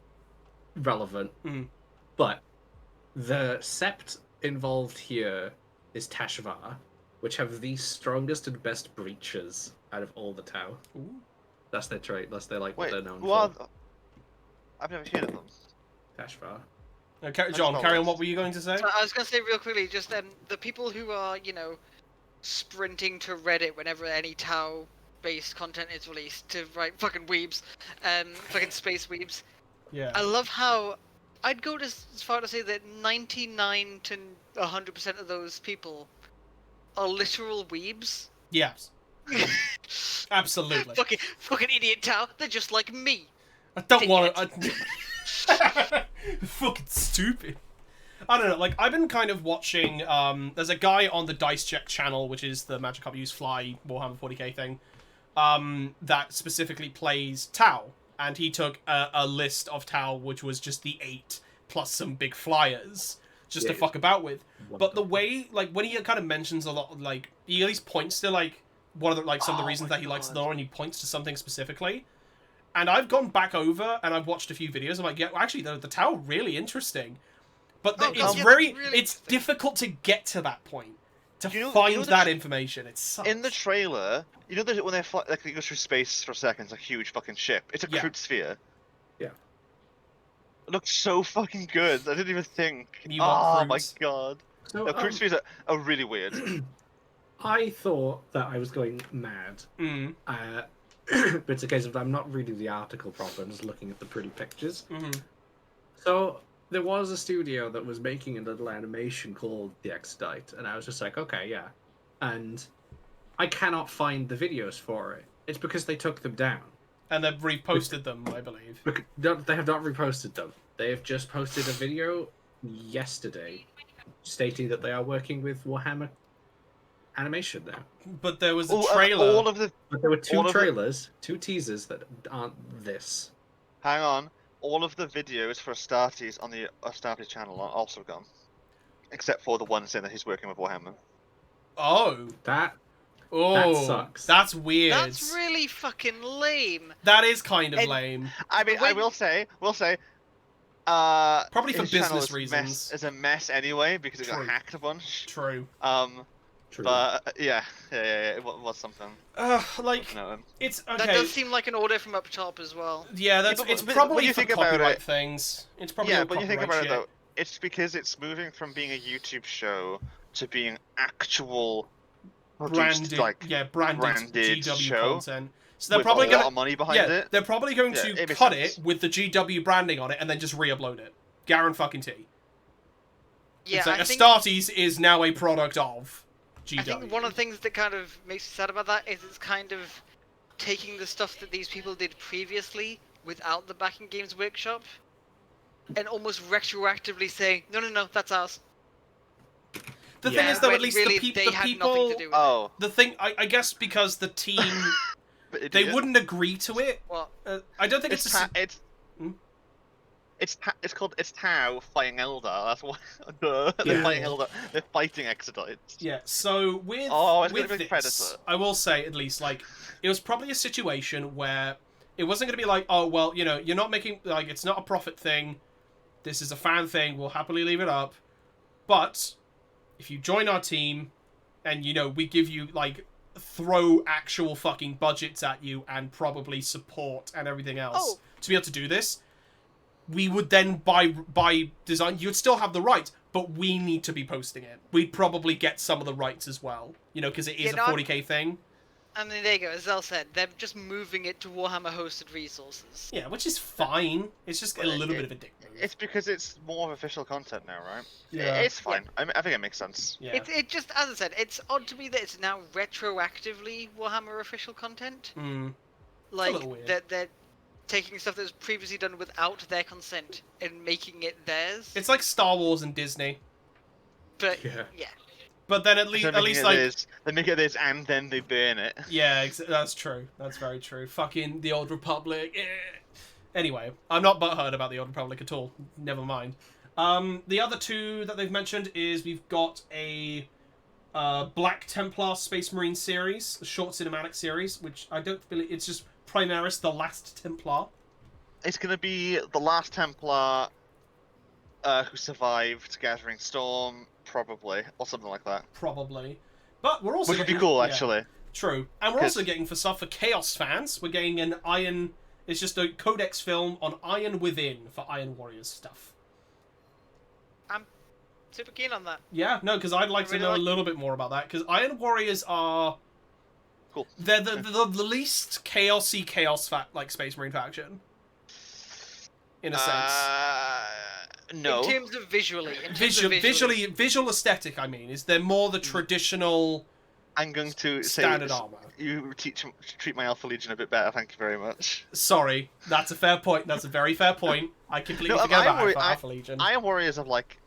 relevant,
Mhm.
but the sept involved here is Tashvar, which have the strongest and best breaches out of all the Tau.
Ooh.
That's their trait. That's their like what
Wait,
they're known
what? I've never heard of them.
for. Tashvar.
John, carry on. What were you going to say?
So I was going to say real quickly, just the people who are, sprinting to Reddit whenever any Tau-based content is released to write fucking weebs, fucking space weebs.
Yeah.
I love how I'd go as far to say that 99 to 100% of those people are literal weebs.
Yes. Absolutely.
Fucking idiot Tau. They're just like me.
I don't want to. Fucking stupid. I don't know. Like, I've been kind of watching. There's a guy on the Dice Check channel, which is the Magic Carp Use Fly Warhammer 40k thing, that specifically plays Tau, and he took a list of Tau, which was just the 8 plus some big flyers, just to fuck about with. But the way, like, when he kind of mentions a lot, like, he at least points to like one of the some of the reasons that he likes the lore, and he points to something specifically. And I've gone back over and I've watched a few videos. I'm like, yeah, well, actually, the Tau really interesting. But it's difficult to get to that point, to find that information. It sucks.
In the trailer, you know when they fly, like, they go through space for a second, it's a huge fucking ship. It's a crude sphere.
Yeah.
It looks so fucking good. I didn't even think.
You want
my
crudes.
god.
So,
No, crude spheres are really weird.
I thought that I was going mad.
Mm.
But it's a case of I'm not reading the article proper, I'm just looking at the pretty pictures.
Mm-hmm.
So there was a studio that was making a little animation called The Expedite, and I was just like, okay, yeah. And I cannot find the videos for it. It's because they took them down.
And they've reposted them, I believe.
They have not reposted them. They have just posted a video yesterday stating that they are working with Warhammer Animation now.
But there was a trailer.
But there were two trailers, two teasers that aren't this.
Hang on. All of the videos for Astartes on the Astartes channel are also gone. Except for the one saying that he's working with Warhammer.
Oh.
That sucks.
That's weird.
That's really fucking lame.
That is kind of lame.
I mean, I will say,
probably for
his channel
business reasons.
Is a mess anyway because it got
True.
hacked a bunch.
True.
True.
But yeah, it was something.
Like,
No.
it's okay.
That does seem like an order from up top as well.
Yeah,
but
it's
when
probably
you
for
think about
copyright
it-
things. It's probably
Yeah,
all
but you think
copyright
about it
shit.
though, it's because it's moving from being a YouTube show to being actual produced,
branded GW
show
content. So they're
with
probably
a
gonna
lot of money behind it.
They're probably going
Yeah,
to
it makes
cut
sense.
it with the GW branding on it and then just re-upload it. Guarantee.
Yeah,
It's like
I think,
Astartes is now a product of GW.
I think one of the things that kind of makes me sad about that is it's kind of taking the stuff that these people did previously without the backing games workshop and almost retroactively saying, no, that's ours.
The thing is, though,
when
at least
really
the
they had
people.
nothing to do with
Oh,
The thing, I guess, because the team,
but
they
idiot.
wouldn't agree to it.
What?
I don't think it's.
It's It's Tau fighting Elder. That's what. They're fighting Elder. They're fighting Exodites.
Yeah. So with
it's gonna
with
be
this,
Predator.
I will say at least like it was probably a situation where it wasn't going to be like, oh well, you know, you're not making like it's not a profit thing. This is a fan thing. We'll happily leave it up. But if you join our team, and you know we give you like throw actual fucking budgets at you and probably support and everything else to be able to do this, we would then by design you would still have the rights, but we need to be posting it. We'd probably get some of the rights as well, you know, because it is a 40k thing.
And then there you go, as Zell said, they're just moving it to Warhammer hosted resources.
Yeah, which is fine. It's just a little bit of a dick move.
It's because it's more official content now, right?
Yeah.
It's fine. I think it makes sense.
Yeah.
It just, as I said, it's odd to me that it's now retroactively Warhammer official content. Like,
a little weird.
they're taking stuff that was previously done without their consent and making it theirs.
It's like Star Wars and Disney.
But,
Yeah.
But then at least like
they make it this and then they burn it.
Yeah, that's true. That's very true. Fucking the Old Republic. Anyway, I'm not butthurt about the Old Republic at all. Never mind. The other two that they've mentioned is we've got a Black Templar Space Marine series, a short cinematic series, which I don't believe it's just Primaris, the Last Templar.
It's gonna be the last Templar who survived Gathering Storm, probably, or something like that.
Probably. But we're also
which would be cool, actually.
True. And we're also getting, for stuff for Chaos fans, we're getting an Iron... It's just a Codex film on Iron Within for Iron Warriors stuff.
I'm super keen on that.
Yeah, no, because I'd like to know a little bit more about that, because Iron Warriors are...
Cool.
They're the least chaosy like Space Marine faction. In a sense.
No.
In terms of visually.
Visual aesthetic, I mean. Is they're more the traditional...
I'm going to
standard
say
armor.
You treat my Alpha Legion a bit better, thank you very much.
Sorry, that's a fair point. That's a very fair point. I completely forget about Alpha Legion.
Iron Warriors have like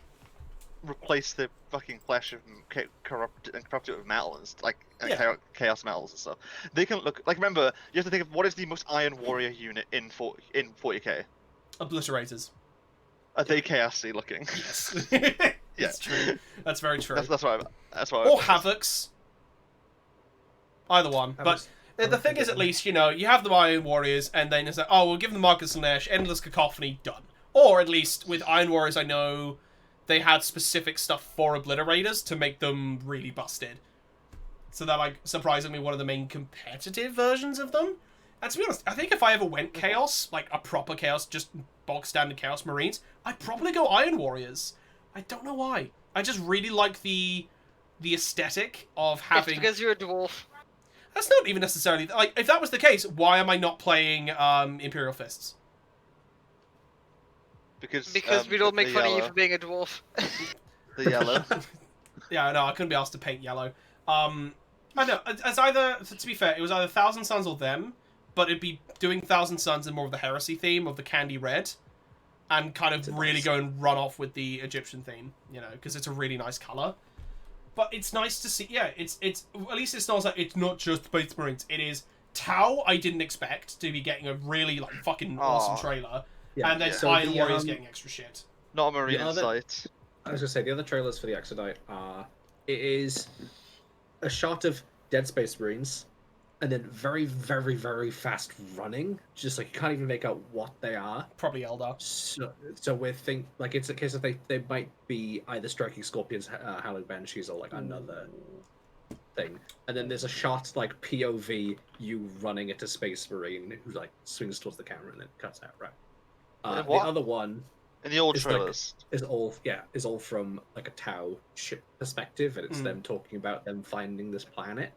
replaced the fucking flesh of corrupted it with metal and chaos metals and stuff. They can look like. Remember, you have to think of what is the most Iron Warrior unit in 40k.
Obliterators.
Are they chaosy looking?
Yes.
Yeah.
That's true. That's very true.
That's what.
Or Havocs. Either one. But the thing is, at least, you know, you have the Iron Warriors, and then it's like, oh, we'll give them Marcus Lanesh, Endless Cacophony, done. Or, at least, with Iron Warriors, I know they had specific stuff for Obliterators to make them really busted. So they're, like, surprisingly one of the main competitive versions of them. And to be honest, I think if I ever went Chaos, like a proper Chaos, just bog standard Chaos Marines, I'd probably go Iron Warriors. I don't know why. I just really like the aesthetic of having...
It's because you're a dwarf.
That's not even necessarily... Like, if that was the case, why am I not playing Imperial Fists?
Because
we'd all make fun of you for being a dwarf.
The yellow.
Yeah, no, I couldn't be asked to paint yellow. I know, as either... To be fair, it was either Thousand Suns or them, but it'd be doing Thousand Suns in more of the Heresy theme of the candy red, and kind of really go and run off with the Egyptian theme, you know, because it's a really nice colour. But it's nice to see, yeah, it's at least it's not like, it's not just Space Marines, it is Tau. I didn't expect to be getting a really, like, fucking awesome trailer, and then Iron Warriors getting extra shit.
Not a Marine in sight.
I was going to say, the other trailers for the Exodite are, it is a shot of Dead Space Marines, and then very, very, very fast running, just like you can't even make out what they are.
Probably Eldar.
So we think like it's a case of they might be either Striking Scorpions, Howling Banshees, or like another thing. And then there's a shot like POV you running at a Space Marine who like swings towards the camera and then cuts out. Right. The other one
in the old trailers
is all from like a Tau ship perspective, and it's them talking about them finding this planet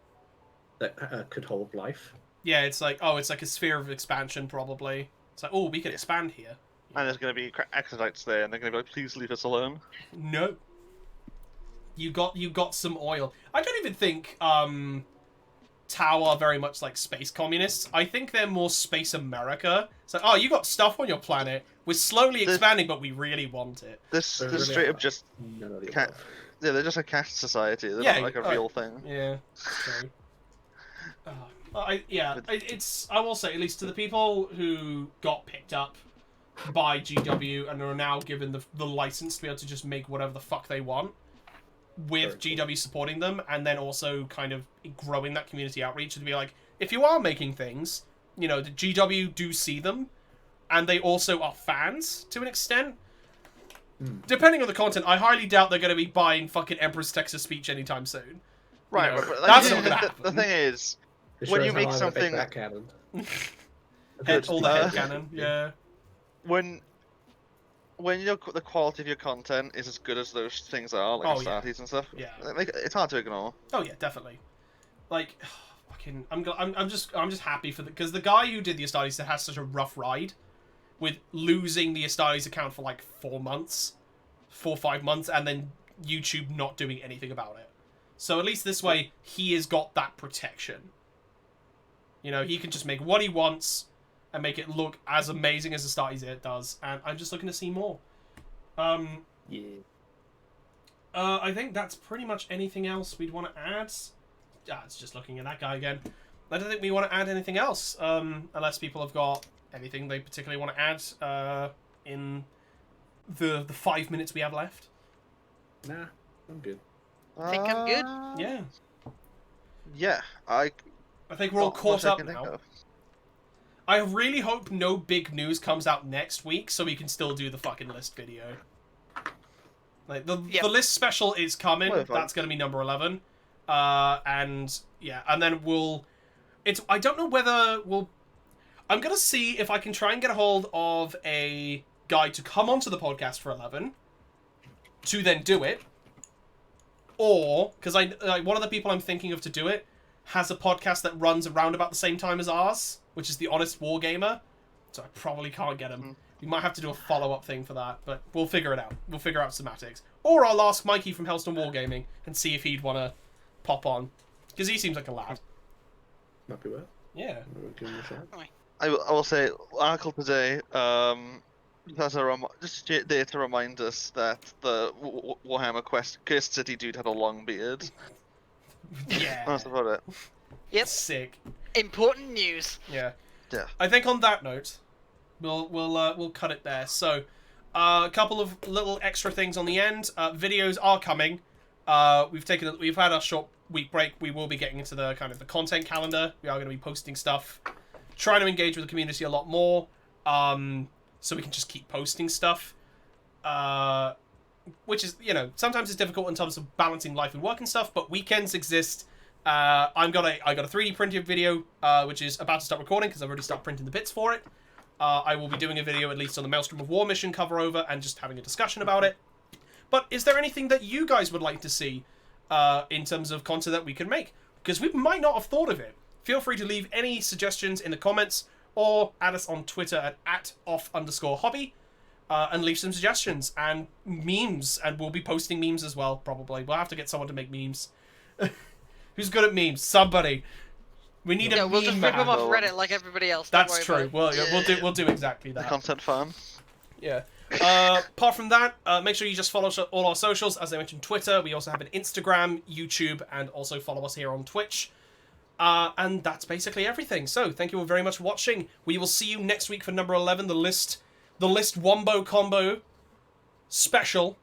that could hold life.
Yeah, it's like, oh, it's like a sphere of expansion, probably. It's like, oh, we can expand here.
And there's going to be Exodites there, and they're going to be like, please leave us alone.
No. You got some oil. I don't even think Tau are very much like space communists. I think they're more Space America. It's like, oh, you got stuff on your planet. We're slowly expanding, but we really want it.
This straight up just... Yeah, they're just a caste society. They're not like a real thing.
Yeah, it's true. I will say, at least to the people who got picked up by GW and are now given the license to be able to just make whatever the fuck they want, with GW supporting them, and then also kind of growing that community outreach to be like, if you are making things, the GW do see them, and they also are fans to an extent. Depending on the content, I highly doubt they're going to be buying fucking Emperor's Texas Speech anytime soon.
Right, but
that's not going to happen.
The thing is,
when
you make something...
all the head canon, yeah.
When the quality of your content is as good as those things are, like Astartes and stuff, it's hard to ignore.
Oh yeah, definitely. Like, fucking, I'm just happy for because the guy who did the Astartes has such a rough ride, with losing the Astartes account for like 4 or 5 months, and then YouTube not doing anything about it. So at least this way, he has got that protection. He can just make what he wants and make it look as amazing as Astartes does, and I'm just looking to see more. I think that's pretty much anything else we'd want to add. It's just looking at that guy again. I don't think we want to add anything else, unless people have got anything they particularly want to add in the 5 minutes we have left.
Nah, I'm good.
I think I'm good.
Yeah.
Yeah, I
think we're all caught up now. I really hope no big news comes out next week, so we can still do the fucking list video. Like the list special is coming. That's going to be number 11, and then I don't know whether we'll. I'm going to see if I can try and get a hold of a guy to come onto the podcast for 11, to then do it, or because one of the people I'm thinking of to do it has a podcast that runs around about the same time as ours, which is the Honest Wargamer. So I probably can't get him. We might have to do a follow-up thing for that, but we'll figure it out. We'll figure out semantics. Or I'll ask Mikey from Hellstone Wargaming and see if he'd want to pop on. Because he seems like a lad.
Might be worth.
Yeah.
I will say, article today, just there to remind us that the Warhammer Cursed City dude had a long beard.
Yeah.
That's about it.
Yep.
Sick.
Important news.
Yeah.
Yeah.
I think on that note, we'll cut it there. So, a couple of little extra things on the end. Videos are coming. We've had a short week break. We will be getting into the kind of the content calendar. We are going to be posting stuff, trying to engage with the community a lot more, so we can just keep posting stuff. Which is, sometimes it's difficult in terms of balancing life and work and stuff, but weekends exist. I got a 3D printed video, which is about to start recording because I've already started printing the bits for it. I will be doing a video at least on the Maelstrom of War mission cover over and just having a discussion about it. But is there anything that you guys would like to see in terms of content that we can make? Because we might not have thought of it. Feel free to leave any suggestions in the comments or add us on Twitter at @off_hobby. And leave some suggestions and memes, and we'll be posting memes as well, probably. We'll have to get someone to make memes. Who's good at memes? Somebody. We need a meme.
We'll just rip them off Reddit like everybody else.
That's true. Well, we'll do exactly that.
The content farm.
Yeah. Apart from that, make sure you just follow all our socials. As I mentioned, Twitter. We also have an Instagram, YouTube, and also follow us here on Twitch. And that's basically everything. So, thank you all very much for watching. We will see you next week for number 11, the list Wombo Combo special.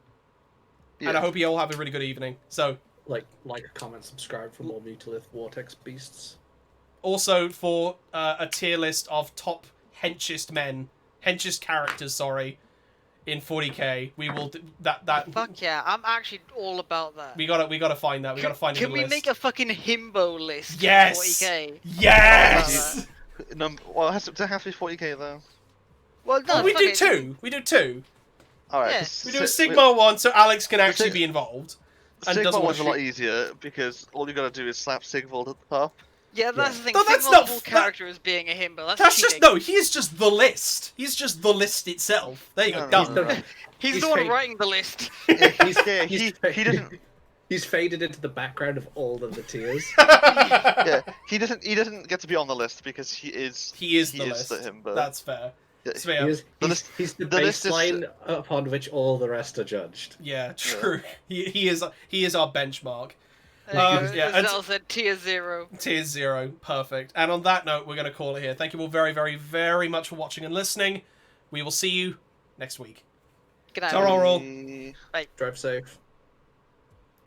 Yeah. And I hope you all have a really good evening. So,
like, comment, subscribe for more Mutalith Vortex Beasts.
Also for a tier list of top henchest characters, in 40k. We will do that.
Fuck yeah, I'm actually all about that.
We gotta find that. We gotta find.
Can we make a fucking himbo list?
Yes.
40k.
Yes.
Well, does it have to be 40k though?
Well, no.
We do two. We do two.
All right.
Yeah.
We do a Sigma one, so Alex can actually be involved.
Sigma one's a lot easier because all you gotta do is slap Sigvald at the top.
Yeah, that's the thing.
No, that's
Sigvald's
not
whole character is being a himbo.
That's just he is just the list. He's just the list itself. There you go. Done.
He's the one writing the list.
Yeah, he doesn't.
He's faded into the background of all of the tiers.
Yeah, he doesn't get to be on the list because he is
the list.
Himbo.
That's fair.
Yeah. He's the baseline upon which all the rest are judged.
Yeah, true. Yeah. He is our benchmark.
Zell said tier 0.
Tier 0, perfect. And on that note, we're going to call it here. Thank you all very, very, very much for watching and listening. We will see you next week.
Good night.
Ta-ra, roll.
Drive safe.